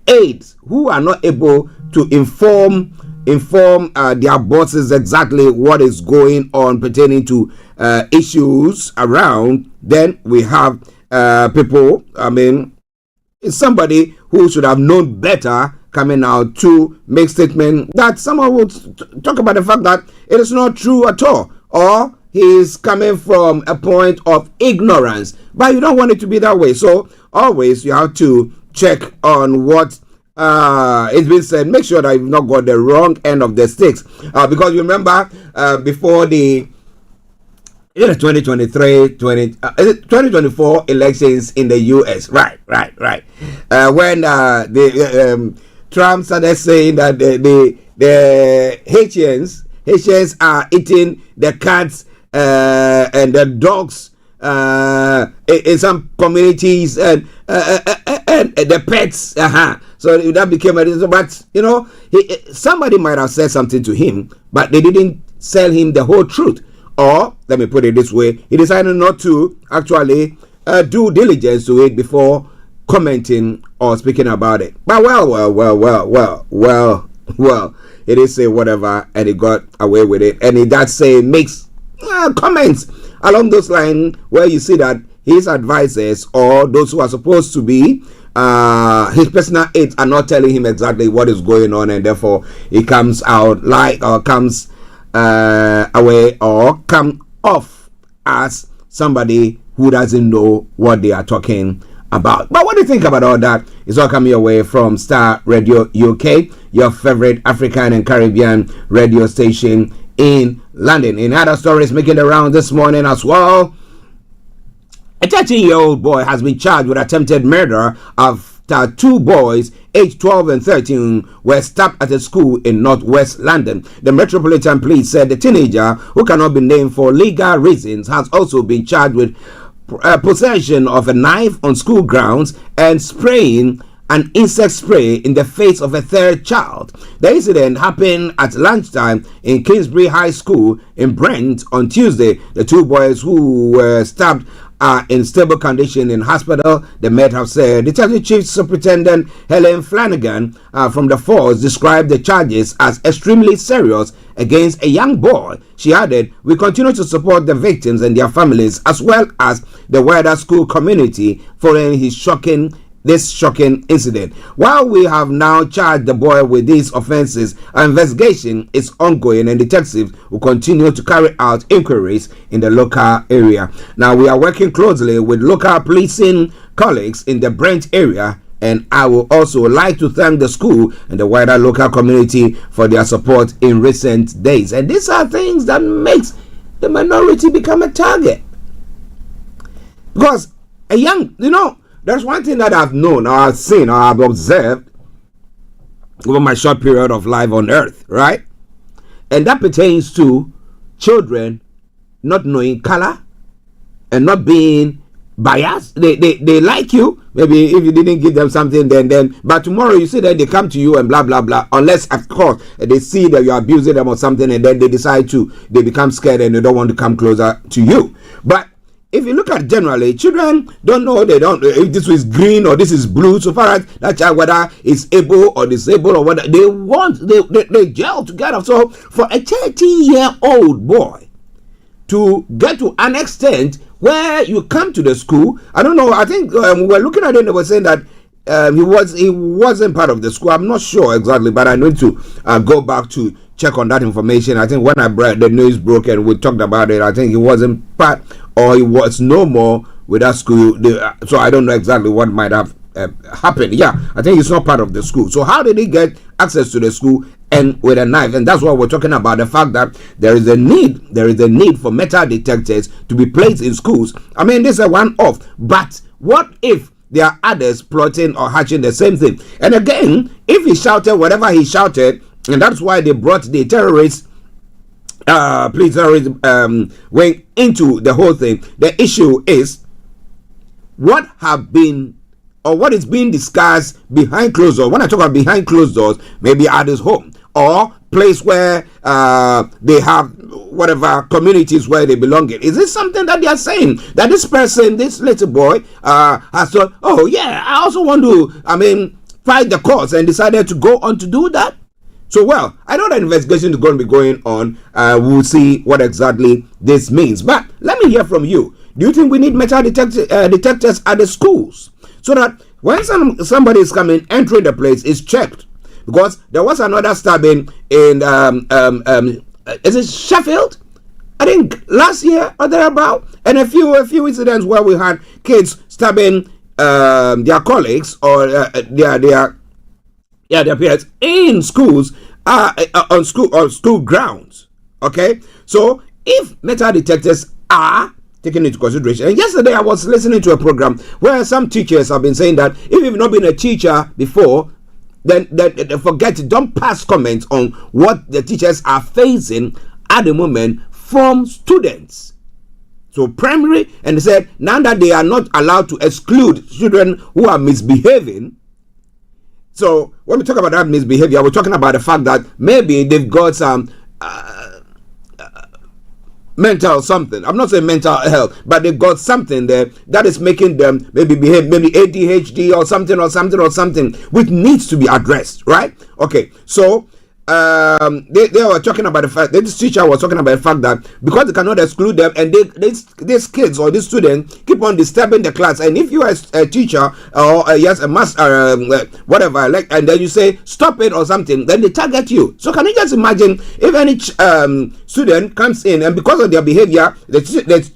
Speaker 1: Aides who are not able to inform their bosses exactly what is going on pertaining to issues around. Then we have people, it's somebody who should have known better coming out to make statement that someone will talk about the fact that it is not true at all, or he is coming from a point of ignorance. But you don't want it to be that way. So always you have to check on what it's been said. Make sure that you've not got the wrong end of the sticks, because you remember before the 2024 elections in the US, right, when Trump started saying that the Haitians are eating the cats and the dogs in some communities, and the pets. So that became a reason. But somebody might have said something to him, but they didn't tell him the whole truth. Or let me put it this way: he decided not to actually do diligence to it before commenting or speaking about it. But well, it is say whatever, and he got away with it. And he does say makes comments along those lines where you see that his advisors, or those who are supposed to be his personal aides are not telling him exactly what is going on, and therefore he comes out like, or comes away, or come off as somebody who doesn't know what they are talking about. But what do you think about all that? It's all coming your way from Starr Radio UK, your favorite African and Caribbean radio station in London. In other stories making the round this morning as well, a 13-year-old boy has been charged with attempted murder after two boys aged 12 and 13 were stabbed at a school in northwest London. The Metropolitan Police said the teenager, who cannot be named for legal reasons, has also been charged with possession of a knife on school grounds and spraying an insect spray in the face of a third child. The incident happened at lunchtime in Kingsbury High School in Brent on Tuesday. The two boys who were stabbed are in stable condition in hospital, the Met have said. Detective Chief Superintendent Helen Flanagan from the force described the charges as extremely serious against a young boy. She added, "We continue to support the victims and their families as well as the wider school community following this shocking incident. While we have now charged the boy with these offenses, our investigation is ongoing and detectives will continue to carry out inquiries in the local area." Now, we are working closely with local policing colleagues in the Brent area, and I would also like to thank the school and the wider local community for their support in recent days. And these are things that makes the minority become a target. Because there's one thing that I've known, or I've seen, or I've observed over my short period of life on earth, right? And that pertains to children not knowing color and not being biased. They like you. Maybe if you didn't give them something, then but tomorrow you see that they come to you and blah blah blah, unless of course they see that you're abusing them or something, and then they become scared and they don't want to come closer to you. But if you look at generally, children don't know, they don't if this is green or this is blue, so far as that child, whether it's able or disabled or whether they gel together. So for a 13-year-old boy to get to an extent where you come to the school, I don't know, I think we were looking at it, they were saying that he wasn't part of the school. I'm not sure exactly, but I need to go back to check on that information. I think when the news broke and we talked about it, I think he wasn't part, or he was no more with that school. So I don't know exactly what might have happened. Yeah, I think he's not part of the school. So how did he get access to the school and with a knife? And that's what we're talking about, the fact that there is a need for metal detectors to be placed in schools. I mean, this is a one-off, but what if there are others plotting or hatching the same thing? And again, if he shouted whatever he shouted, and that's why they brought the terrorists went into the whole thing. The issue is what is being discussed behind closed doors. When I talk about behind closed doors, maybe at his home or place where they have whatever communities where they belong in. Is this something that they are saying that this person, this little boy, has thought, oh yeah, I also want to, fight the cause, and decided to go on to do that? So, well, I know that investigation is going to be going on. We'll see what exactly this means. But let me hear from you. Do you think we need metal detectors at the schools so that when somebody is entering the place, is checked? Because there was another stabbing in is it Sheffield? I think last year or thereabout, and a few incidents where we had kids stabbing their colleagues or their parents in schools, on school grounds. Okay, so if metal detectors are taken into consideration, and yesterday I was listening to a program where some teachers have been saying that if you've not been a teacher before, then forget it. Don't pass comments on what the teachers are facing at the moment from students. So primary, and they said now that they are not allowed to exclude children who are misbehaving. So when we talk about that misbehavior, we're talking about the fact that maybe they've got some mental something. I'm not saying mental health, but they've got something there that is making them maybe behave, maybe ADHD or something, which needs to be addressed, right? Okay, so they were talking about the fact that this teacher was talking about the fact that because they cannot exclude them, and these kids or these students keep on disturbing the class, and if you are a teacher or yes, a master, whatever, like, and then you say stop it or something, then they target you. So can you just imagine if any student comes in and because of their behavior, the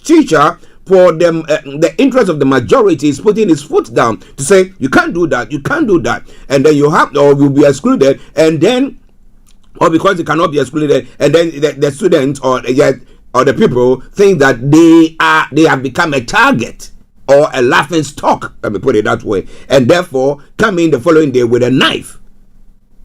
Speaker 1: teacher, for them, the interest of the majority, is putting his foot down to say you can't do that, and then you have or will be excluded, and then, or because they cannot be excluded, and then the students or the people think that they have become a target or a laughing stock, let me put it that way, and therefore come in the following day with a knife.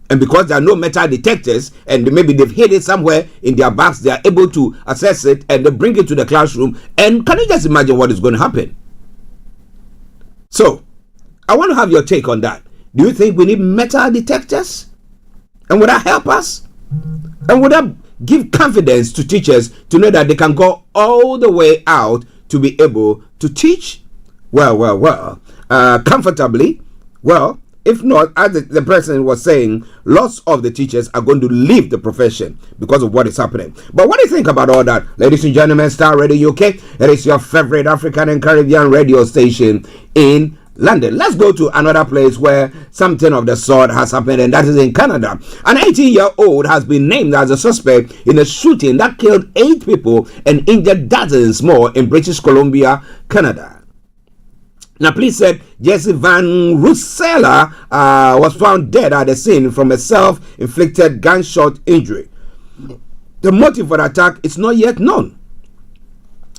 Speaker 1: And because there are no metal detectors, and maybe they've hid it somewhere in their bags, they are able to access it and they bring it to the classroom. And can you just imagine what is going to happen? So, I want to have your take on that. Do you think we need metal detectors? And would that help us? And would that give confidence to teachers to know that they can go all the way out to be able to teach comfortably? Well, if not, as the president was saying, lots of the teachers are going to leave the profession because of what is happening. But what do you think about all that? Ladies and gentlemen, Starr Radio UK, it is your favorite African and Caribbean radio station in London. Let's go to another place where something of the sort has happened, and that is in Canada. An 18-year-old has been named as a suspect in a shooting that killed 8 people and injured dozens more in British Columbia, Canada. Now, police said Jesse Van Roosela was found dead at the scene from a self-inflicted gunshot injury. The motive for the attack is not yet known.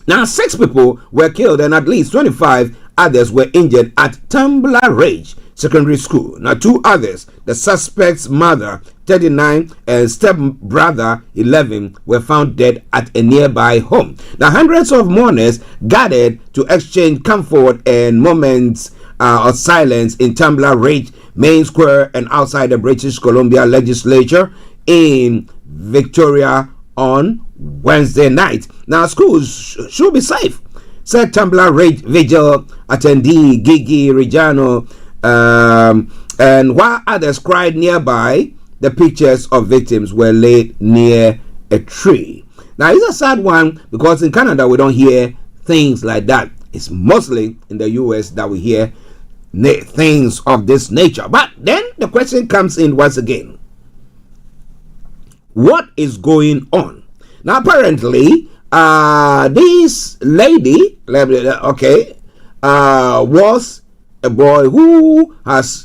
Speaker 1: Now, 6 people were killed and at least 25 others were injured at Tumbler Ridge Secondary School. Now, 2 others, the suspect's mother, 39, and stepbrother, 11, were found dead at a nearby home. Now, hundreds of mourners gathered to exchange comfort and moments of silence in Tumbler Ridge Main Square and outside the British Columbia Legislature in Victoria on Wednesday night. Now, schools should be safe, said Tumbler Ridge Vigil attendee Gigi Reggiano, and while others cried nearby, the pictures of victims were laid near a tree. Now, it's a sad one because in Canada we don't hear things like that. It's mostly in the US that we hear things of this nature. But then the question comes in once again. What is going on? Now, apparently, this lady, was a boy who has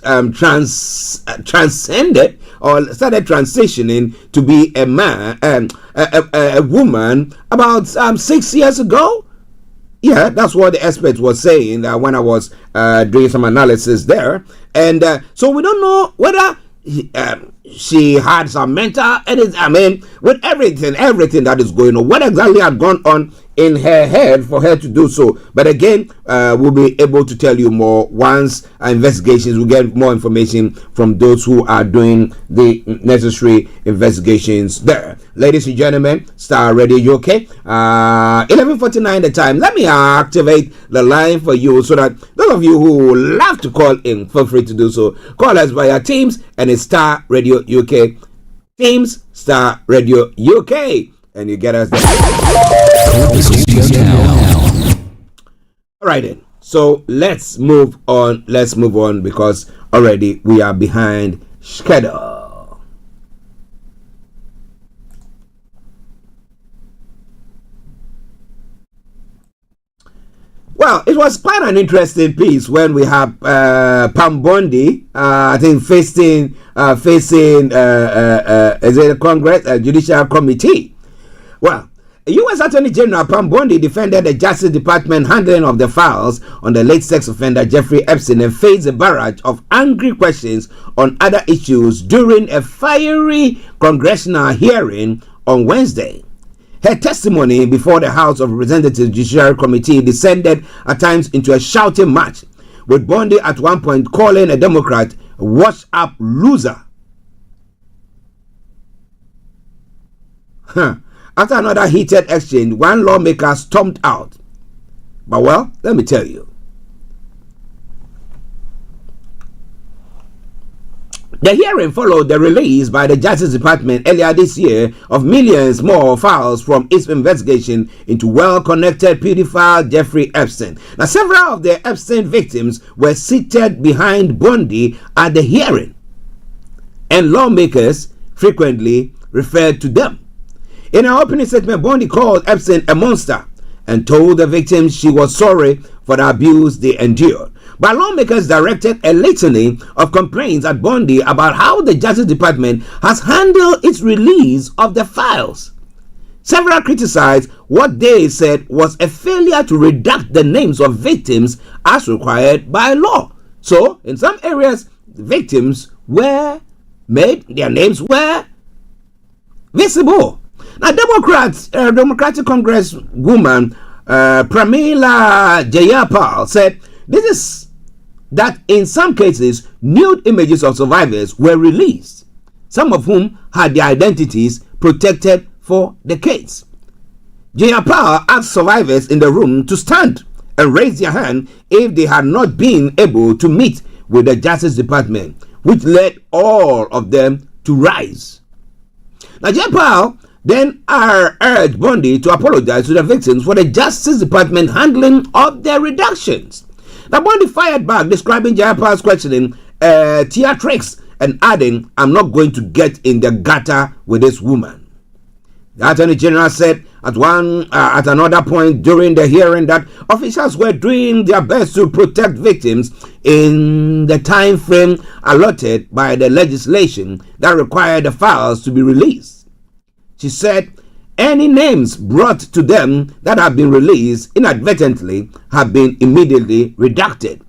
Speaker 1: transcended or started transitioning to be a man, a woman about 6 years ago. Yeah, that's what the expert was saying when I was doing some analysis there. And so we don't know whether she had some mental, with everything that is going on, what exactly had gone on in her head for her to do so. But again, we'll be able to tell you more once our investigations, we'll get more information from those who are doing the necessary investigations there. Ladies and gentlemen, Starr Radio UK, 11:49 the time. Let me activate the line for you so that those of you who love to call in, feel free to do so. Call us via Teams, and it's Starr Radio UK. Teams, Starr Radio UK, and you get us there. All right then. So let's move on. Because already we are behind schedule. Well, it was quite an interesting piece when we have Pam Bondi, I think facing is it a Congress Judicial Committee. Well, U.S. Attorney General Pam Bondi defended the Justice Department handling of the files on the late sex offender Jeffrey Epstein and faced a barrage of angry questions on other issues during a fiery congressional hearing on Wednesday. Her testimony before the House of Representatives Judiciary Committee descended at times into a shouting match, with Bondi at one point calling a Democrat a washed-up loser. After another heated exchange, one lawmaker stormed out. But well, let me tell you. The hearing followed the release by the Justice Department earlier this year of millions more files from its investigation into well-connected pedophile Jeffrey Epstein. Now, several of the Epstein victims were seated behind Bundy at the hearing, and lawmakers frequently referred to them. In her opening statement, Bundy called Epstein a monster and told the victims she was sorry for the abuse they endured. But lawmakers directed a litany of complaints at Bundy about how the Justice Department has handled its release of the files. Several criticized what they said was a failure to redact the names of victims as required by law. So, in some areas, victims were made, their names were visible. Now, Democratic Congresswoman Pramila Jayapal said this is that in some cases, nude images of survivors were released, some of whom had their identities protected for decades. Jayapal asked survivors in the room to stand and raise their hand if they had not been able to meet with the Justice Department, which led all of them to rise. Now, Jayapal then urged Bundy to apologize to the victims for the Justice Department handling of their reductions. Now, Bundy fired back, describing Jayapal's questioning theatrics and adding, "I'm not going to get in the gutter with this woman." The Attorney General said at another point during the hearing that officials were doing their best to protect victims in the time frame allotted by the legislation that required the files to be released. She said any names brought to them that have been released inadvertently have been immediately redacted.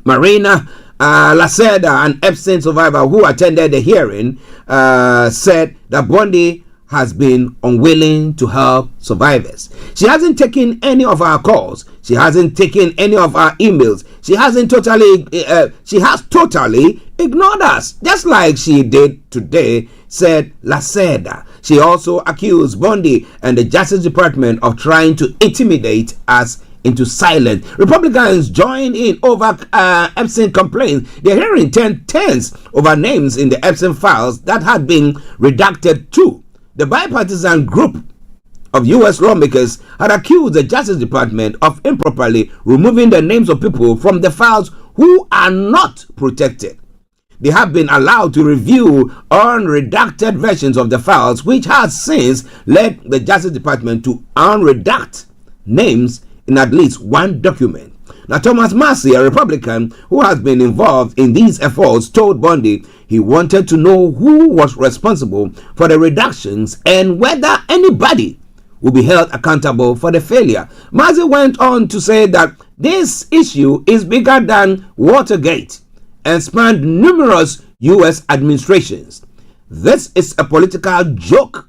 Speaker 1: Marina Lacerda, an Epstein survivor who attended the hearing, said that Bundy has been unwilling to help survivors. She hasn't taken any of our calls. She hasn't taken any of our emails. She has totally ignored us, just like she did today, said Lacerda. She also accused Bundy and the Justice Department of trying to intimidate us into silence. Republicans joined in over Epstein complaints. The hearing turned tense over names in the Epstein files that had been redacted too. The bipartisan group of U.S. lawmakers had accused the Justice Department of improperly removing the names of people from the files who are not protected. They have been allowed to review unredacted versions of the files, which has since led the Justice Department to unredact names in at least one document. Now, Thomas Massey, a Republican who has been involved in these efforts, told Bundy he wanted to know who was responsible for the reductions and whether anybody will be held accountable for the failure. Massey went on to say that this issue is bigger than Watergate and spanned numerous U.S. administrations. This is a political joke,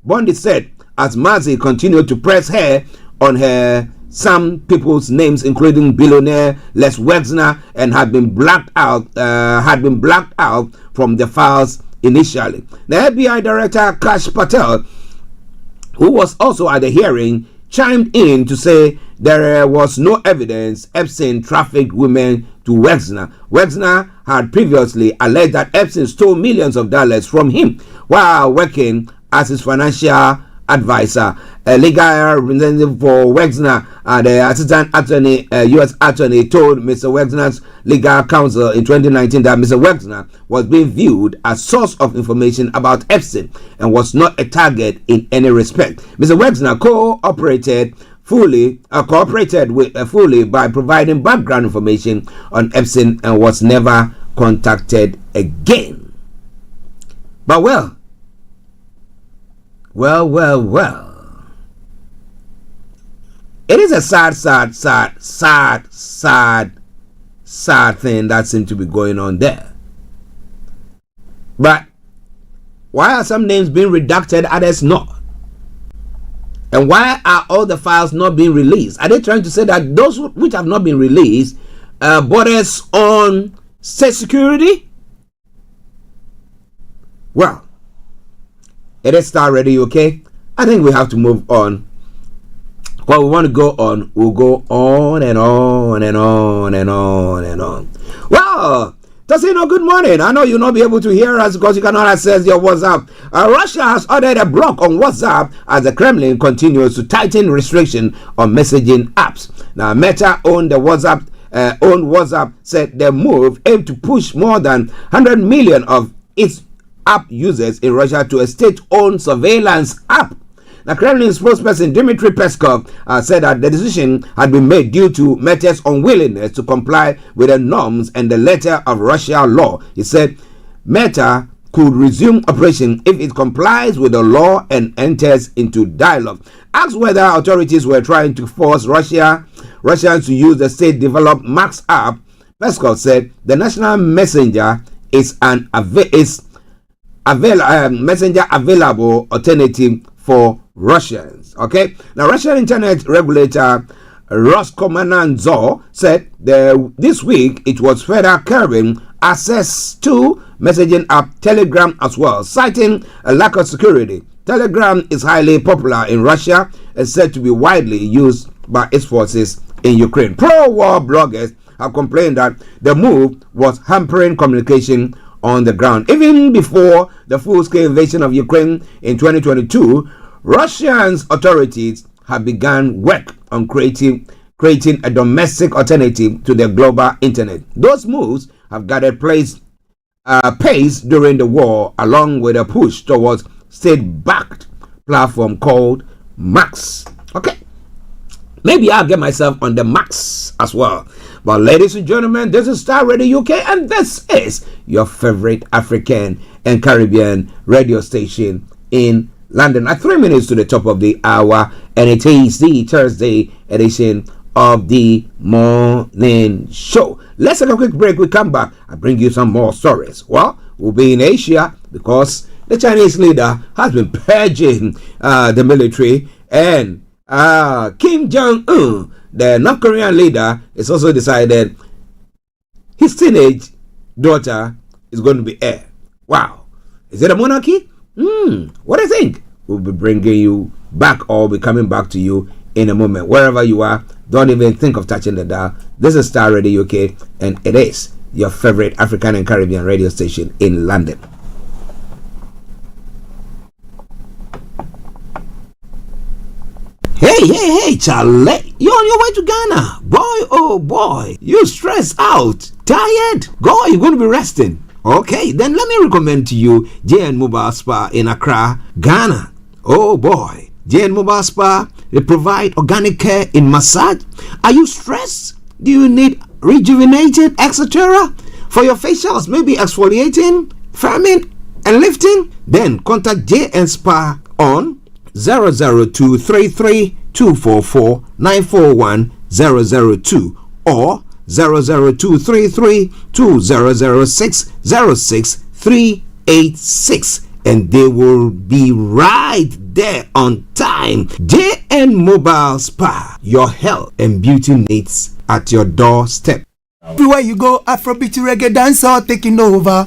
Speaker 1: Bundy said, as Massey continued to press her on her some people's names, including billionaire Les Wexner, and had been blacked out from the files initially. The FBI Director Kash Patel, who was also at the hearing, chimed in to say there was no evidence Epstein trafficked women to Wexner. Wexner had previously alleged that Epstein stole millions of dollars from him while working as his financial advisor. A legal representative for Wexner, the assistant attorney, U.S. attorney, told Mr. Wexner's legal counsel in 2019 that Mr. Wexner was being viewed as source of information about Epstein and was not a target in any respect. Mr. Wexner cooperated fully by providing background information on Epstein and was never contacted again. But well. It is a sad thing that seems to be going on there. But why are some names being redacted, others not? And why are all the files not being released? Are they trying to say that those which have not been released borders on state security? Well, it is Starr Radio, okay? I think we have to move on. Well, we want to go on. We'll go on and on and on and on and on. Well, Tassino, good morning. I know you'll not be able to hear us because you cannot access your WhatsApp. Russia has ordered a block on WhatsApp as the Kremlin continues to tighten restriction on messaging apps. Now, Meta owned WhatsApp said the move aimed to push more than 100 million of its app users in Russia to a state-owned surveillance app. The Kremlin spokesperson Dmitry Peskov said that the decision had been made due to Meta's unwillingness to comply with the norms and the letter of Russian law. He said Meta could resume operation if it complies with the law and enters into dialogue. Asked whether authorities were trying to force Russians to use the state-developed Max app, Peskov said the national messenger is an available alternative for Russians. Okay, now Russian internet regulator Roskomnadzor said this week it was further curbing access to messaging app Telegram as well, citing a lack of security. Telegram is highly popular in Russia and said to be widely used by its forces in Ukraine. Pro-war bloggers have complained that the move was hampering communication on the ground. Even before the full-scale invasion of Ukraine in 2022, Russian authorities have begun work on creating a domestic alternative to the global internet. Those moves have gathered pace during the war, along with a push towards state-backed platform called Max. Okay, maybe I'll get myself on the Max as well. But ladies and gentlemen, this is Starr Radio UK, and this is your favorite African and Caribbean radio station in London. At 3 minutes to the top of the hour, and it is the Thursday edition of the morning show. Let's take a quick break. We come back. I bring you some more stories. Well, we'll be in Asia because the Chinese leader has been purging the military, and Kim Jong-un, the North Korean leader, has also decided his teenage daughter is going to be heir. Wow. Is it a monarchy? What do you think? We'll be bringing you back, or be coming back to you in a moment. Wherever you are, don't even think of touching the dial. This is Starr Radio UK, and it is your favorite African and Caribbean radio station in London. Hey, Charlie, you're on your way to Ghana. Boy, oh boy, you stressed out, tired? Go, you're going to be resting. Okay, then let me recommend to you JN Mobile Spa in Accra, Ghana. Oh boy, JN Mobile Spa, they provide organic care in massage. Are you stressed? Do you need rejuvenated, etc.? For your facials, maybe exfoliating, firming, and lifting? Then contact JN Spa on 00233 244 941 002 or 00233 2006 06386, and they will be right there on time. JN Mobile Spa, your health and beauty needs at your doorstep.
Speaker 8: Everywhere you go, Afrobeat reggae dancehall taking over.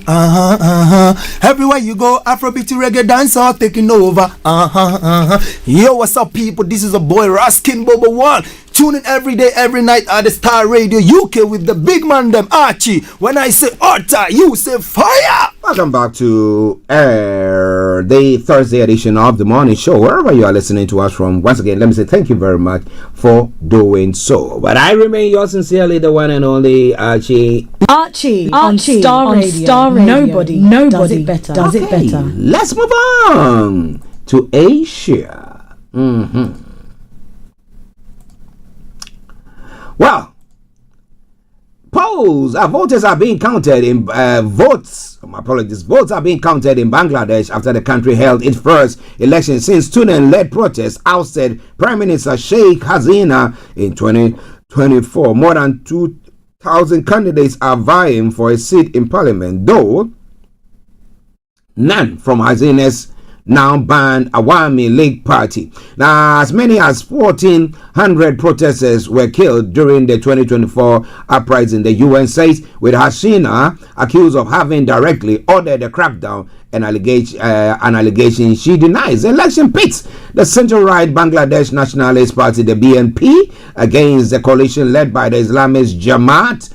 Speaker 8: Everywhere you go, Afrobeat reggae dancehall taking over. Yo, what's up, people? This is a boy Raskin Bobo One. Tune in every day, every night at the Starr Radio UK with the big man them Archie. When I say order, you say fire.
Speaker 1: Welcome back to the Thursday edition of the morning show, wherever you are listening to us from. Once again, let me say thank you very much for doing so. But I remain yours sincerely, the one and only Archie.
Speaker 7: Archie on Starr Radio. Nobody does it better.
Speaker 1: Let's move on to Asia. Well, votes are being counted in votes are being counted in Bangladesh after the country held its first election since student-led protests ousted Prime Minister Sheikh Hasina in 2024. More than 2,000 candidates are vying for a seat in parliament, though none from Hasina's now banned Awami League Party. Now, as many as 1,400 protesters were killed during the 2024 uprising, the UN says, with Hasina accused of having directly ordered the crackdown, an allegation she denies. The election pits the centre-right Bangladesh Nationalist Party, the BNP, against the coalition led by the Islamist Jamaat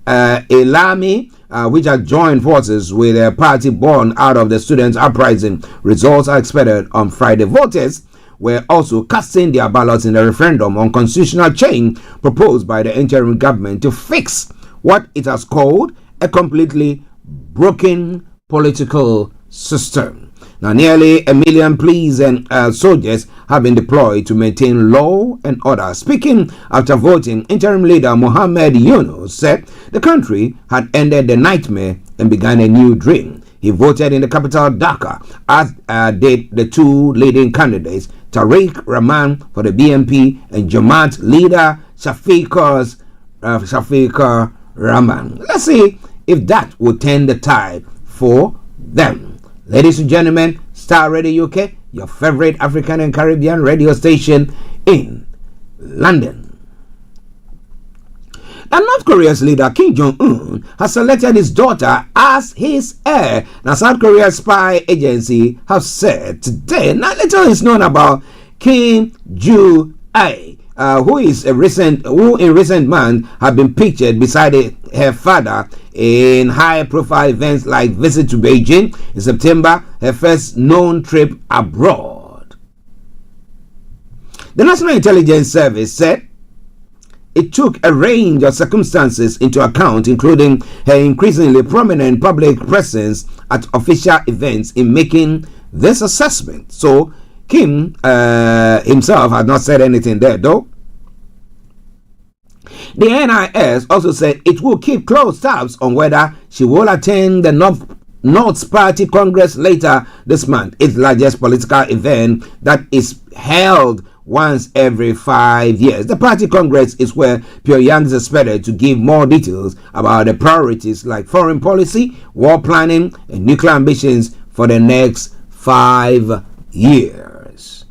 Speaker 1: Elami, which has joined forces with a party born out of the students' uprising. Results are expected on Friday. Voters were also casting their ballots in the referendum on constitutional change proposed by the interim government to fix what it has called a completely broken political system. Now, nearly 1 million police and soldiers have been deployed to maintain law and order. Speaking after voting, interim leader Mohammed Yunus said the country had ended the nightmare and began a new dream. He voted in the capital Dhaka, as did the two leading candidates, Tariq Rahman for the BNP and Jamaat leader Shafiqur Rahman. Let's see if that will turn the tide for them. Ladies and gentlemen, Starr Radio UK, your favorite African and Caribbean radio station in London. Now, North Korea's leader Kim Jong-un has selected his daughter as his heir. Now, South Korea's spy agency has said today. Now, little is known about Kim Joo-ae, who in recent months have been pictured beside her father in high-profile events like visit to Beijing in September, her first known trip abroad. The National Intelligence Service said it took a range of circumstances into account, including her increasingly prominent public presence at official events, in making this assessment. So Kim himself had not said anything there, though. The NIS also said it will keep close tabs on whether she will attend the North's Party Congress later this month, its largest political event that is held once every 5 years. The party congress is where Pyongyang is expected to give more details about the priorities like foreign policy, war planning, and nuclear ambitions for the next 5 years.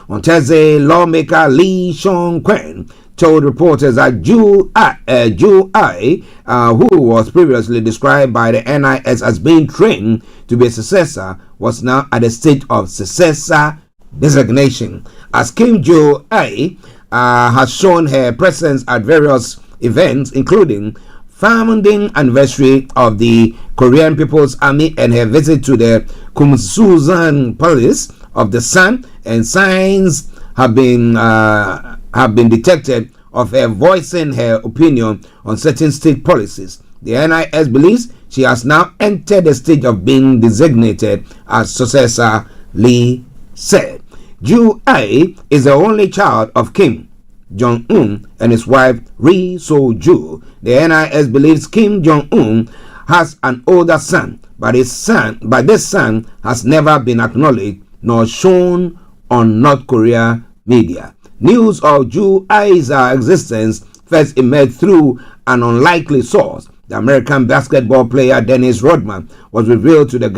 Speaker 1: On Thursday, lawmaker Lee Seung-kwen told reporters that Joo-ae, who was previously described by the NIS as being trained to be a successor, was now at the stage of successor designation, as Kim Joo-ae has shown her presence at various events, including founding anniversary of the Korean People's Army and her visit to the Kumsusan Palace of the Sun, and signs have been detected of her voicing her opinion on certain state policies. The NIS believes she has now entered the stage of being designated as successor, Lee said. Joo-ae is the only child of Kim Jong-un and his wife Ri So-ju. The NIS believes Kim Jong-un has an older son, but this son has never been acknowledged nor shown on North Korea media. News of Joo-ae's existence first emerged through an unlikely source. The American basketball player Dennis Rodman was revealed to the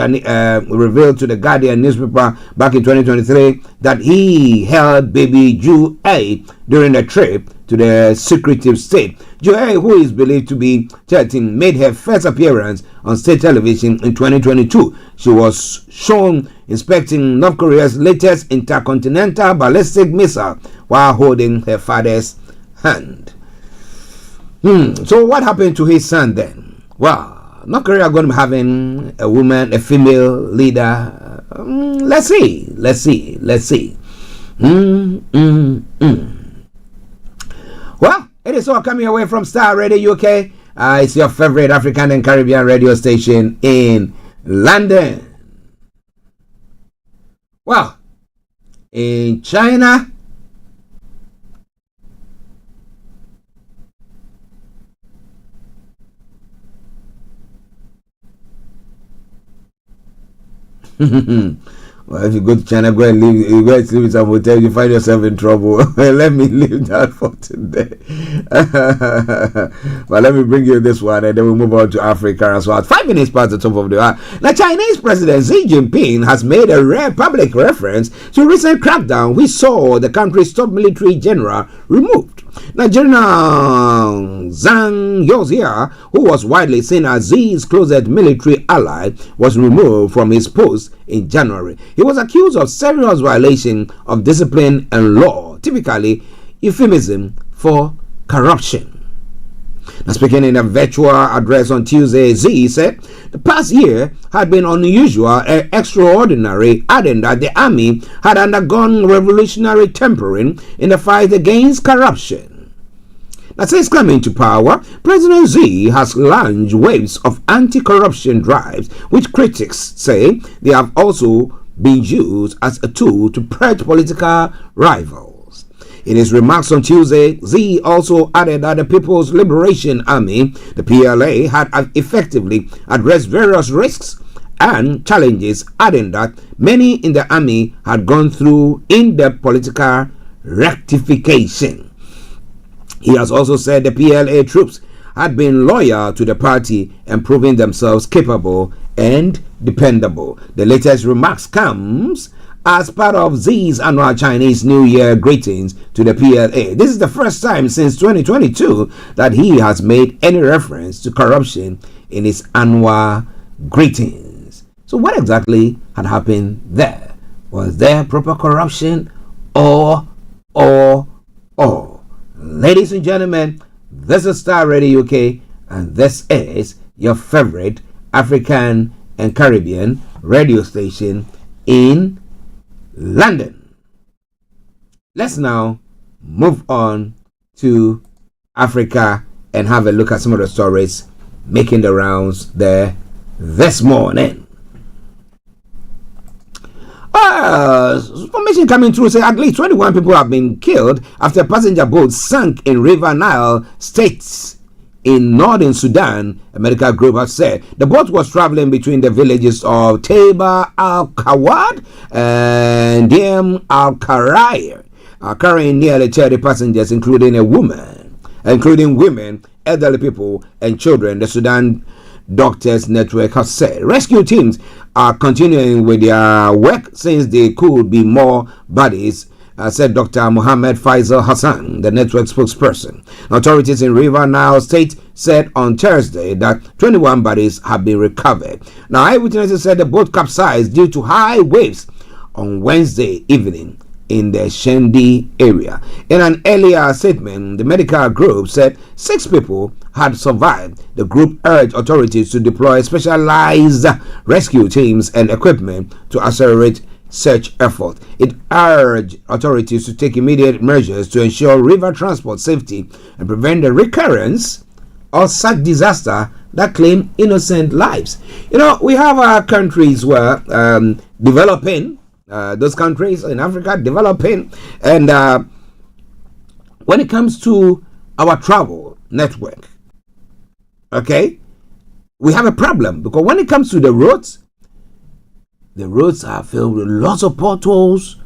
Speaker 1: Guardian newspaper back in 2023 that he held baby Joo-ae during a trip to the secretive state. Joo-ae, who is believed to be 13, made her first appearance on state television in 2022. She was shown inspecting North Korea's latest intercontinental ballistic missile while holding her father's hand. So what happened to his son then? Well, North Korea are going to be having a female leader. Let's see. Well, it is all coming away from Starr Radio UK. It's your favorite African and Caribbean radio station in London. Well, in China, well, if you go to China, go and sleep in some hotel, you find yourself in trouble. Let me leave that for today. But let me bring you this one, and then we'll move on to Africa as well. 5 minutes past the top of the hour. The Chinese President Xi Jinping has made a rare public reference to a recent crackdown which saw the country's top military general removed. Nigerian Zhang Yozia, who was widely seen as Xi's closest military ally, was removed from his post in January. He was accused of serious violation of discipline and law, typically euphemism for corruption. Now, speaking in a virtual address on Tuesday, Z said the past year had been unusual and extraordinary, adding that the army had undergone revolutionary tempering in the fight against corruption. Now, since coming to power, President Z has launched waves of anti-corruption drives, which critics say they have also been used as a tool to purge political rivals. In his remarks on Tuesday, Z also added that the People's Liberation Army, the PLA, had effectively addressed various risks and challenges, adding that many in the army had gone through in-depth political rectification. He has also said the PLA troops had been loyal to the party and proving themselves capable and dependable. The latest remarks comes as part of Z's annual Chinese New Year greetings to the PLA. This is the first time since 2022 that he has made any reference to corruption in his annual greetings. So what exactly had happened there? Was there proper corruption or? Ladies and gentlemen, this is Starr Radio UK, and this is your favorite African and Caribbean radio station in London. Let's now move on to Africa and have a look at some of the stories making the rounds there this morning. Information coming through say at least 21 people have been killed after a passenger boat sank in River Nile states in northern Sudan, a medical group has said. The boat was traveling between the villages of Taba al-Kawad and Diem al-Karair, carrying nearly 30 passengers, including women, elderly people, and children, the Sudan Doctors Network has said. Rescue teams are continuing with their work since there could be more bodies, said Dr. Mohammed Faisal Hassan, the network spokesperson. Authorities in River Nile State said on Thursday that 21 bodies have been recovered. Now, eyewitnesses said the boat capsized due to high waves on Wednesday evening in the Shendi area. In an earlier statement, the medical group said 6 people had survived. The group urged authorities to deploy specialized rescue teams and equipment to accelerate search effort. It urged authorities to take immediate measures to ensure river transport safety and prevent the recurrence of such disaster that claim innocent lives. You know, we have countries where developing, those countries in Africa developing, and when it comes to our travel network, okay, we have a problem because when it comes to the roads are filled with lots of potholes,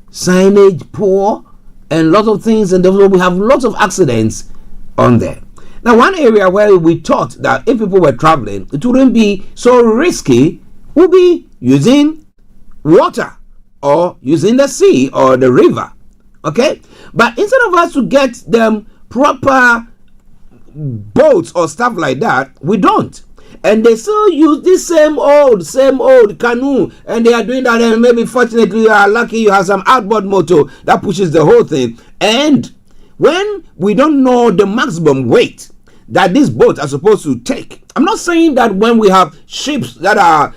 Speaker 1: signage poor, and lots of things, and we have lots of accidents on there. Now, one area where we thought that if people were traveling, it wouldn't be so risky, would be using water or using the sea or the river, okay? But instead of us to get them proper boats or stuff like that, we don't. And they still use this same old canoe, and they are doing that, and maybe fortunately you are lucky you have some outboard motor that pushes the whole thing. And when we don't know the maximum weight that these boats are supposed to take, I'm not saying that when we have ships that are,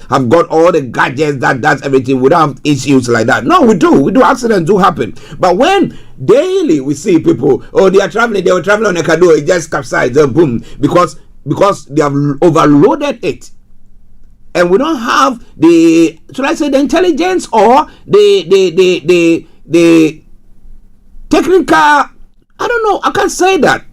Speaker 1: have got all the gadgets that does everything, we don't have issues like that. No, we do. Accidents do happen. But when daily we see people, they were traveling on a canoe, it just capsized, boom, because they have overloaded it. And we don't have the intelligence or the technical, I don't know, I can't say that.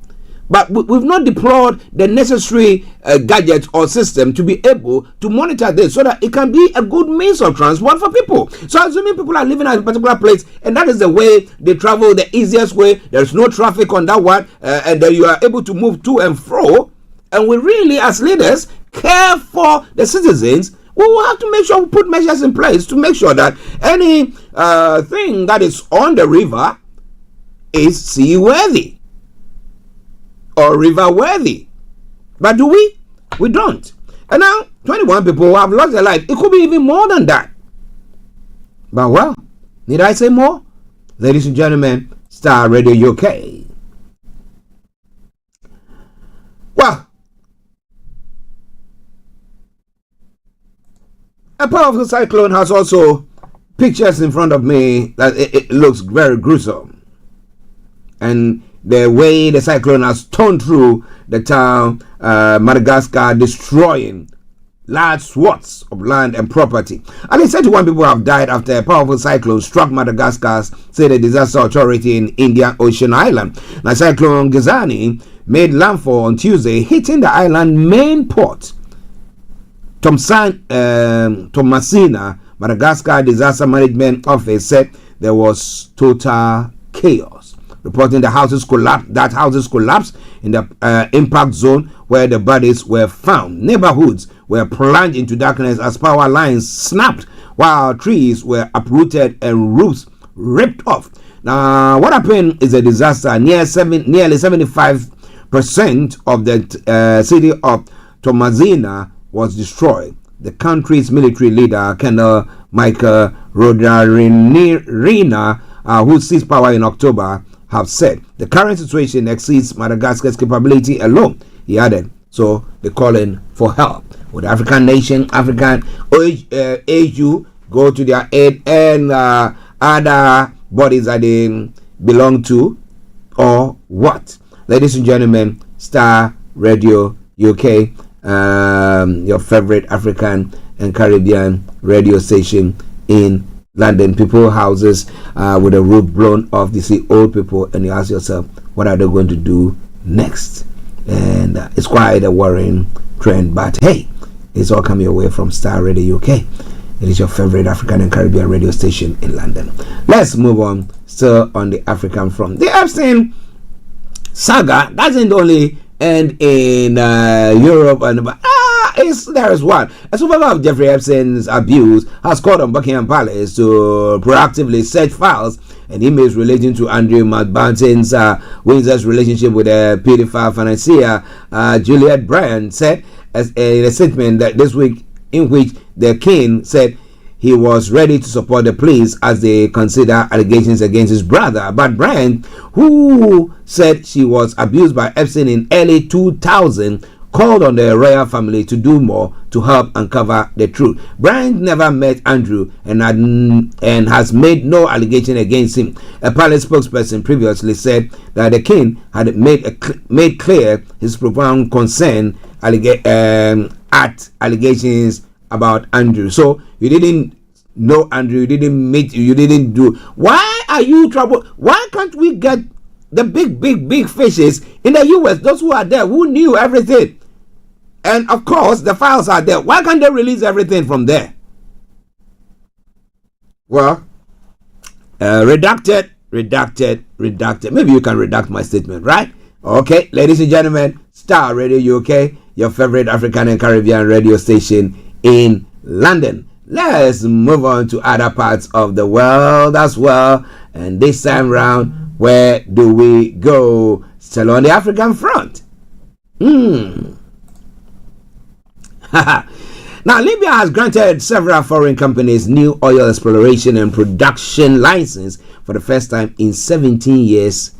Speaker 1: But we've not deployed the necessary gadgets or system to be able to monitor this so that it can be a good means of transport for people. So assuming people are living at a particular place and that is the way they travel, the easiest way, there's no traffic on that one, and then you are able to move to and fro, and we really as leaders care for the citizens, we will have to make sure we put measures in place to make sure that any thing that is on the river is seaworthy or river worthy. But do we? We don't. And now 21 people have lost their life. It could be even more than that. But well, need I say more? Ladies and gentlemen, Starr Radio UK. a powerful cyclone has also pictures in front of me that it looks very gruesome. And the way the cyclone has torn through the town, Madagascar, destroying large swaths of land and property. At least 31 people have died after a powerful cyclone struck Madagascar, said the disaster authority in Indian Ocean Island. Now, Cyclone Gazani made landfall on Tuesday, hitting the island main port. Tomasina, Madagascar Disaster Management Office, said there was total chaos, reporting that houses collapsed in the impact zone where the bodies were found. Neighborhoods were plunged into darkness as power lines snapped, while trees were uprooted and roofs ripped off. Now, what happened is a disaster. Nearly 75% of the city of Tomasina was destroyed. The country's military leader, Colonel Michael Rodarina, who seized power in October, have said the current situation exceeds Madagascar's capability alone. He added, so they're calling for help. Would African nation, African AU go to their aid, and other bodies that they belong to, or what? Ladies and gentlemen, Starr Radio UK, your favorite African and Caribbean radio station in London. People houses with a roof blown off. You see old people, and you ask yourself, what are they going to do next? And it's quite a worrying trend, but hey, it's all coming away from Starr Radio UK. It is your favorite African and Caribbean radio station in London. Let's move on. Still on the African front, the Epstein saga doesn't only end in Europe, and there is one. A survivor of Jeffrey Epstein's abuse has called on Buckingham Palace to proactively search files and emails relating to Andrew Mountbatten's Windsor's relationship with the pedophile financier Juliet Bryant, said in a statement that this week, in which the king said he was ready to support the police as they consider allegations against his brother. But Bryant, who said she was abused by Epstein in early 2000, called on the royal family to do more to help uncover the truth. Bryant never met Andrew and has made no allegation against him. A palace spokesperson previously said that the king had made clear his profound concern at allegations about Andrew. So you didn't know Andrew, you didn't meet, you didn't do. Why are you trouble? Why can't we get the big fishes in the US, those who are there, who knew everything? And of course, the files are there. Why can't they release everything from there? Well, redacted. Maybe you can redact my statement, right? Okay, ladies and gentlemen, Starr Radio UK, your favorite African and Caribbean radio station in London. Let's move on to other parts of the world as well. And this time round, where do we go? Still on the African front. Now, Libya has granted several foreign companies new oil exploration and production license for the first time in 17 years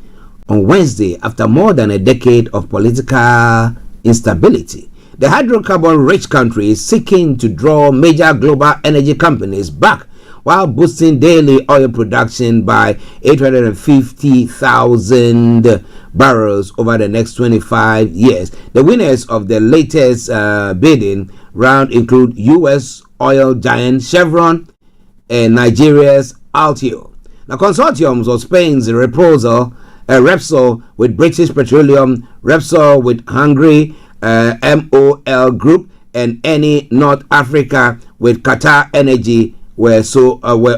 Speaker 1: on Wednesday, after more than a decade of political instability. The hydrocarbon-rich country is seeking to draw major global energy companies back while boosting daily oil production by 850,000 barrels over the next 25 years. The winners of the latest bidding round include U.S. oil giant Chevron and Nigeria's Altio. Now, consortiums of Spain's Repsol with British Petroleum, Repsol with Hungary, MOL Group, and Eni North Africa with Qatar Energy were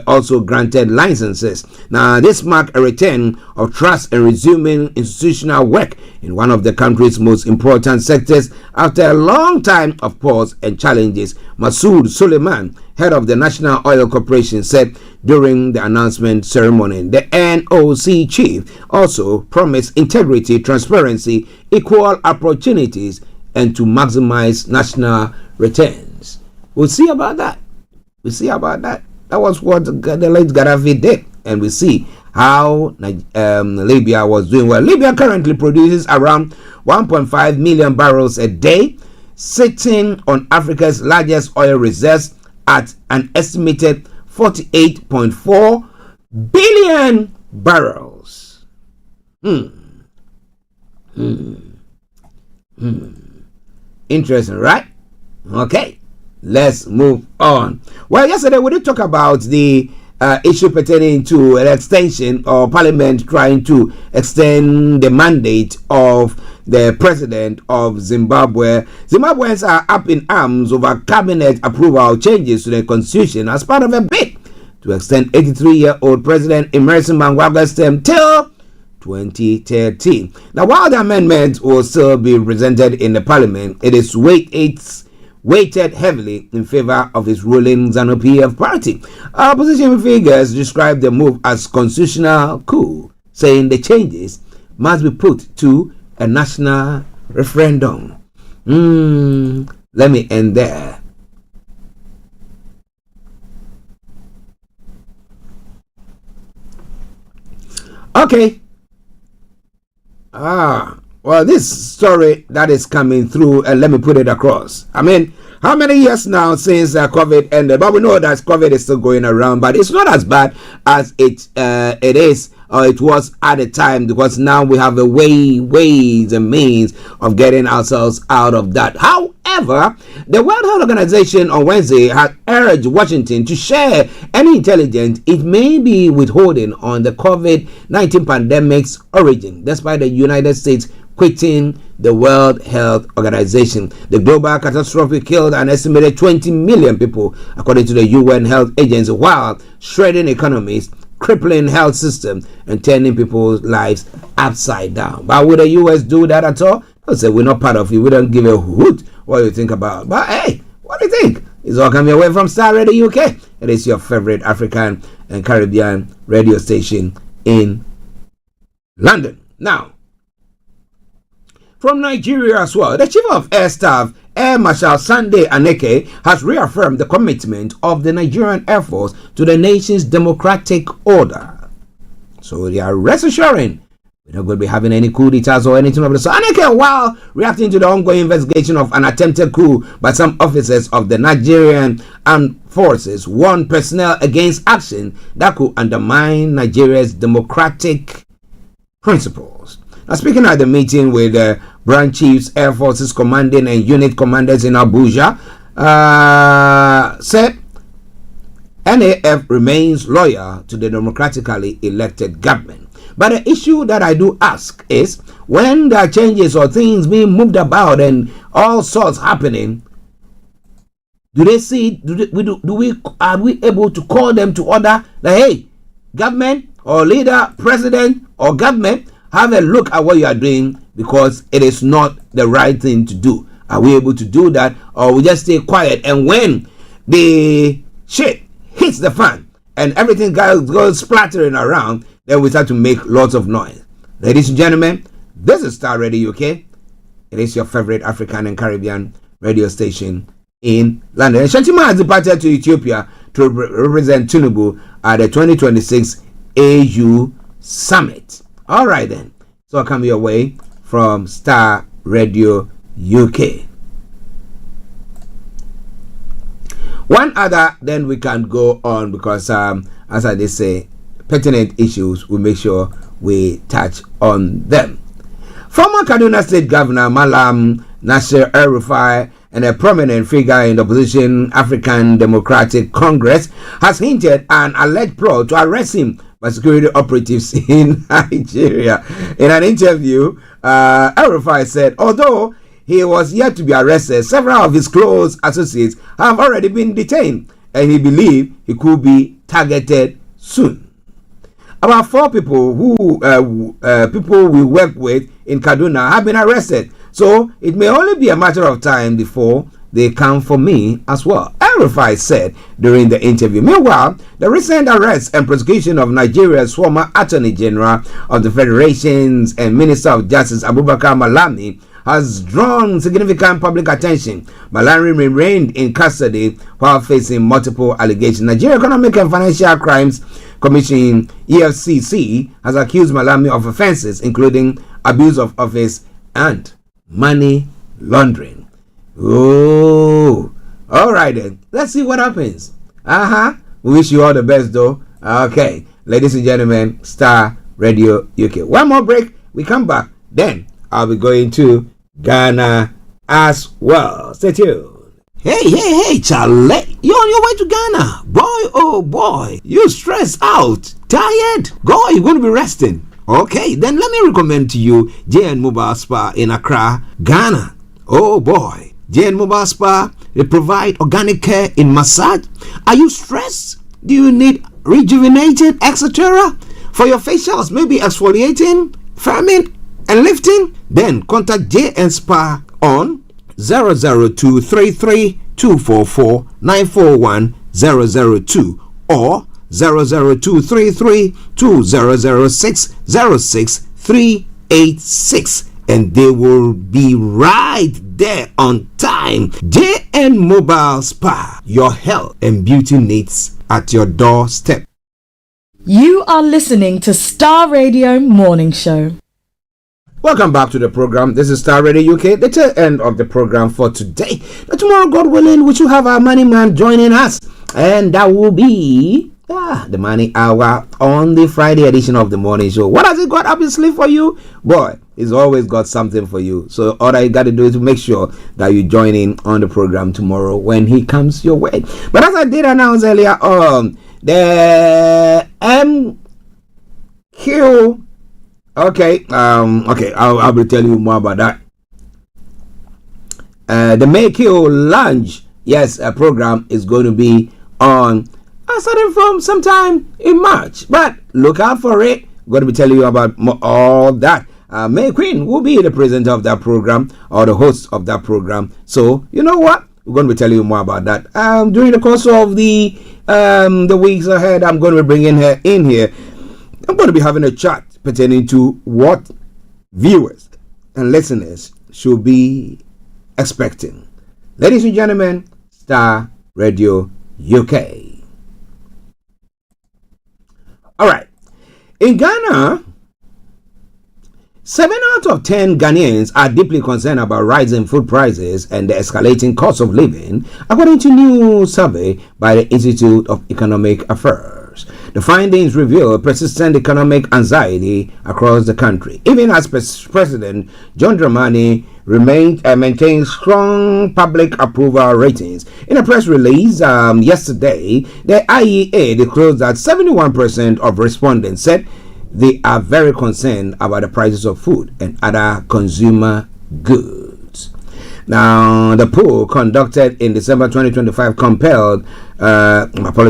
Speaker 1: also granted licenses. Now, this marked a return of trust and resuming institutional work in one of the country's most important sectors after a long time of pause and challenges. Masoud Suleiman, head of the National Oil Corporation, said during the announcement ceremony. The NOC chief also promised integrity, transparency, equal opportunities, and to maximize national returns. We'll see about that. That was what the late Gaddafi did, and we see how Libya was doing well. Libya currently produces around 1.5 million barrels a day, sitting on Africa's largest oil reserves at an estimated 48.4 billion barrels. Interesting, right? Okay, let's move on. Well, yesterday we did talk about the issue pertaining to an extension or Parliament trying to extend the mandate of the president of Zimbabwe. Zimbabweans are up in arms over cabinet approval changes to the constitution as part of a bid to extend 83-year-old President Emmerson Mnangagwa's term till 2013. Now, while the amendment will still be presented in the Parliament, it's weighted heavily in favor of his ruling ZANU-PF party. Opposition figures describe the move as constitutional coup, saying the changes must be put to a national referendum. Let me end there. Okay. Well, this story that is coming through, and let me put it across. I mean, how many years now since COVID ended? But we know that COVID is still going around, but it's not as bad as it is or it was at the time, because now we have a ways and means of getting ourselves out of that. However, the World Health Organization on Wednesday had urged Washington to share any intelligence it may be withholding on the COVID-19 pandemic's origin, despite the United States quitting the World Health Organization. The global catastrophe killed an estimated 20 million people, according to the UN Health Agency, while shredding economies, crippling health system, and turning people's lives upside down. But would the US do that at all? I'll say we're not part of it. We don't give a hoot what you think about. But hey, what do you think? It's all coming away from Starr Radio UK. It is your favorite African and Caribbean radio station in London. Now, from Nigeria as well, the Chief of Air Staff, Air Marshal Sunday Aneke, has reaffirmed the commitment of the Nigerian Air Force to the nation's democratic order. So they are rest assuring we're not going to be having any coup d'etats or anything of the sort. Aneke, while reacting to the ongoing investigation of an attempted coup by some officers of the Nigerian Armed Forces, warned personnel against action that could undermine Nigeria's democratic principles. Now, speaking at the meeting with branch chiefs, Air Forces commanding and unit commanders in Abuja, said NAF remains loyal to the democratically elected government. But the issue that I do ask is, when there are changes or things being moved about and all sorts happening, are we able to call them to order that, hey, government or leader, president or government, have a look at what you are doing, because it is not the right thing to do? Are we able to do that, or we just stay quiet, and when the shit hits the fan and everything goes splattering around, then we start to make lots of noise? Ladies and gentlemen, this is Starr Radio UK. It is your favorite African and Caribbean radio station in London. And Shantima has departed to Ethiopia to represent Tinubu at the 2026 AU Summit. All right then, so I come your way from Starr Radio UK. One other, then we can go on, because as I did say, pertinent issues, we make sure we touch on them. Former Kaduna State Governor Malam Nasir El-Rufai, and a prominent figure in the opposition African Democratic Congress, has hinted an alleged plot to arrest him by security operatives in Nigeria. In an interview, El-Rufai said, although he was yet to be arrested, several of his close associates have already been detained, and he believed he could be targeted soon. About 4 people people we work with in Kaduna have been arrested, so it may only be a matter of time before they come for me as well, El-Rufai said during the interview. Meanwhile, the recent arrest and prosecution of Nigeria's former Attorney General of the Federations and Minister of Justice Abubakar Malami has drawn significant public attention. Malami remained in custody while facing multiple allegations. Nigeria Economic and Financial Crimes Commission, EFCC, has accused Malami of offenses including abuse of office and money laundering. Oh, All right then. Let's see what happens. We wish you all the best though. Okay, ladies and gentlemen, Star Radio UK. One more break. We come back. Then I'll be going to Ghana as well. Stay tuned. Hey, Charlie. You're on your way to Ghana. Boy, oh boy. You stressed out. Tired? Go, you're going to be resting. Okay, then let me recommend to you JN Mobile Spa in Accra, Ghana. Oh boy. JN Mobile Spa, they provide organic care in massage. Are you stressed? Do you need rejuvenated, etc.? For your facials, maybe exfoliating, firming, and lifting? Then contact JN Spa on 00233244941 or 00233200606 and they will be right there on time. JN Mobile Spa, your health and beauty needs at your doorstep.
Speaker 7: You are listening to Star Radio Morning Show.
Speaker 1: Welcome back to the program. This is Star Radio UK, the tail end of the program for today. Now, tomorrow, God willing, we should have our money man joining us, and that will be the money hour on the Friday edition of the morning show. What has he got up his sleeve for you? Boy, he's always got something for you. So all that you got to do is to make sure that you join in on the program tomorrow when he comes your way. But as I did announce earlier on, the MQ. Okay, I'll be telling you more about that. The Make You Lunch, program is going to be on starting from sometime in March. But look out for it. I'm going to be telling you about all that. May Queen will be the presenter of that program or the host of that program. So you know what? We're going to be telling you more about that. During the course of the weeks ahead, I'm going to be bringing her in here. I'm going to be having a chat pertaining to what viewers and listeners should be expecting. Ladies and gentlemen, Star Radio UK. All right. In Ghana, 7 out of 10 Ghanaians are deeply concerned about rising food prices and the escalating cost of living, according to a new survey by the Institute of Economic Affairs. The findings reveal persistent economic anxiety across the country, even as President John Dramani maintains strong public approval ratings. In a press release yesterday, the IEA disclosed that 71% of respondents said they are very concerned about the prices of food and other consumer goods. Now, the poll conducted in December 2025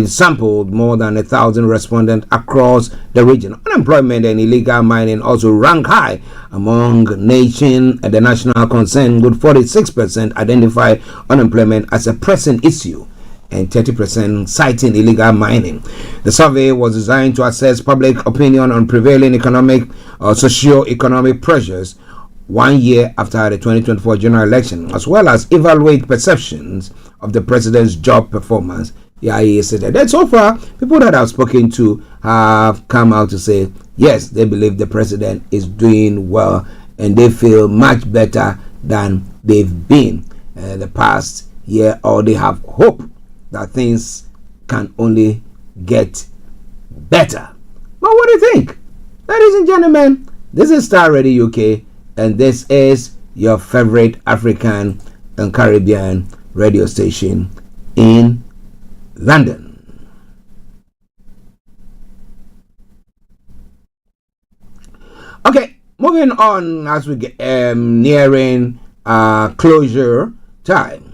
Speaker 1: sampled more than 1,000 respondents across the region. Unemployment and illegal mining also rank high among the national concern, with 46% identify unemployment as a pressing issue and 30% citing illegal mining. The survey was designed to assess public opinion on prevailing economic or socio-economic pressures 1 year after the 2024 general election, as well as evaluate perceptions of the president's job performance. The IEA said that so far, people that I've spoken to have come out to say, yes, they believe the president is doing well and they feel much better than they've been the past year, or they have hope that things can only get better. But what do you think? Ladies and gentlemen, this is Star Radio UK, and this is your favorite African and Caribbean radio station in London. Okay, moving on as we get nearing closure time.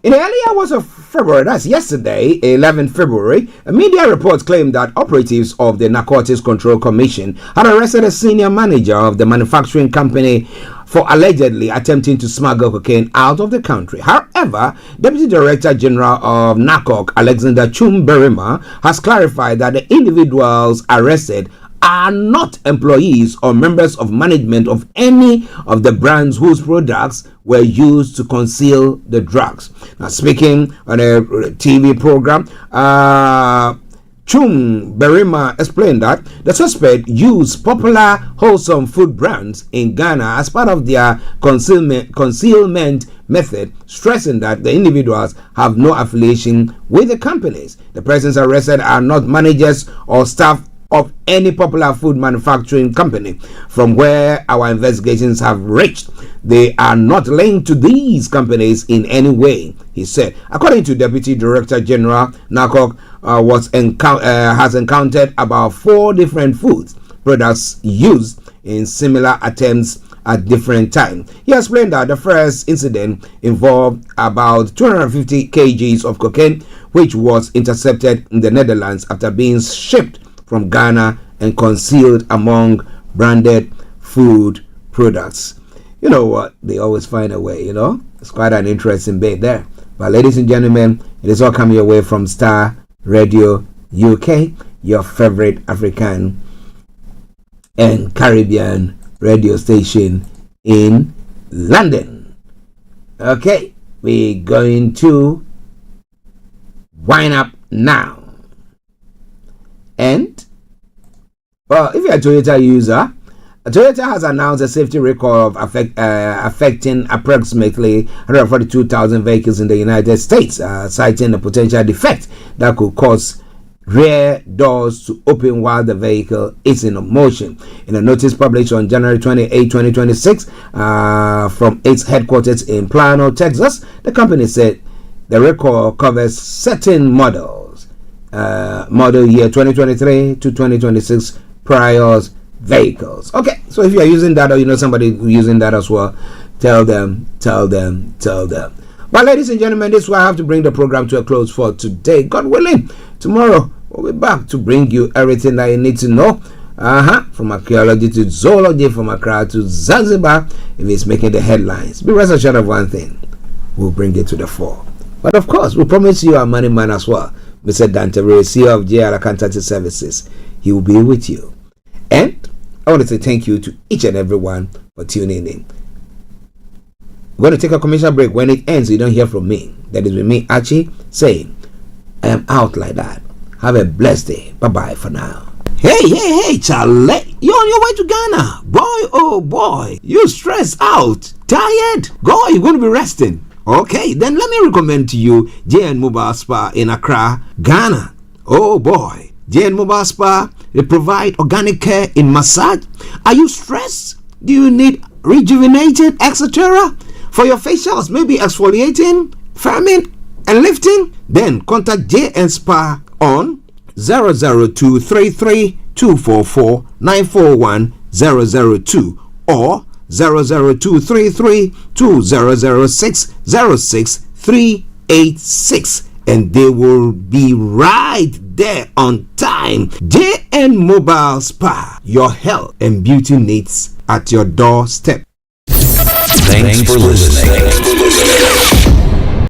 Speaker 1: In the early hours of February, that's yesterday, 11 February, media reports claimed that operatives of the Narcotics Control Commission had arrested a senior manager of the manufacturing company for allegedly attempting to smuggle cocaine out of the country. However, Deputy Director General of NACOC, Alexander Chumberima, has clarified that the individuals arrested are not employees or members of management of any of the brands whose products were used to conceal the drugs. Now, speaking on a TV program, Chum Berima explained that the suspect used popular wholesome food brands in Ghana as part of their concealment method, stressing that the individuals have no affiliation with the companies. The persons arrested are not managers or staff of any popular food manufacturing company. From where our investigations have reached, they are not linked to these companies in any way, he said. According to Deputy Director General Nakok, has encountered about 4 different food products used in similar attempts at different times. He explained that the first incident involved about 250 kgs of cocaine, which was intercepted in the Netherlands after being shipped from Ghana and concealed among branded food products. You know what? They always find a way, It's quite an interesting bit there. But ladies and gentlemen, it is all coming your way from Starr Radio UK, your favorite African and Caribbean radio station in London. Okay, we're going to wind up now. And, well, if you're a Toyota user, Toyota has announced a safety recall of affecting approximately 142,000 vehicles in the United States, citing a potential defect that could cause rear doors to open while the vehicle is in motion. In a notice published on January 28, 2026, from its headquarters in Plano, Texas, the company said the recall covers certain models, model year 2023 to 2026 prior vehicles. Okay, so if you are using that, or you know somebody using that as well, tell them. But ladies and gentlemen, this is why I have to bring the program to a close for today. God willing, tomorrow we'll be back to bring you everything that you need to know. From archaeology to zoology, from Accra to Zanzibar, if it's making the headlines. Be rest assured of one thing, we'll bring it to the fore. But of course, we promise you our money man as well. Mr. Dante Ray, CEO of JR Accountancy Services. He will be with you. And I want to say thank you to each and everyone for tuning in. We're going to take a commercial break. When it ends, you don't hear from me. That is with me, Archie, saying, I am out like that. Have a blessed day. Bye-bye for now.
Speaker 9: Hey, Charlie. You're on your way to Ghana. Boy, oh boy. You stressed out. Tired? Go, you're going to be resting. Okay, then let me recommend to you JN Mobile Spa in Accra, Ghana. Oh boy. JN Mobile Spa, they provide organic care in massage. Are you stressed? Do you need rejuvenated, etc.? For your facials, maybe exfoliating, firming, and lifting? Then contact JN Spa on 00233 244 941 002 or 00233 2006 06386, and they will be right there on time. JN Mobile Spa, your health and beauty needs at your doorstep.
Speaker 5: Thanks for listening.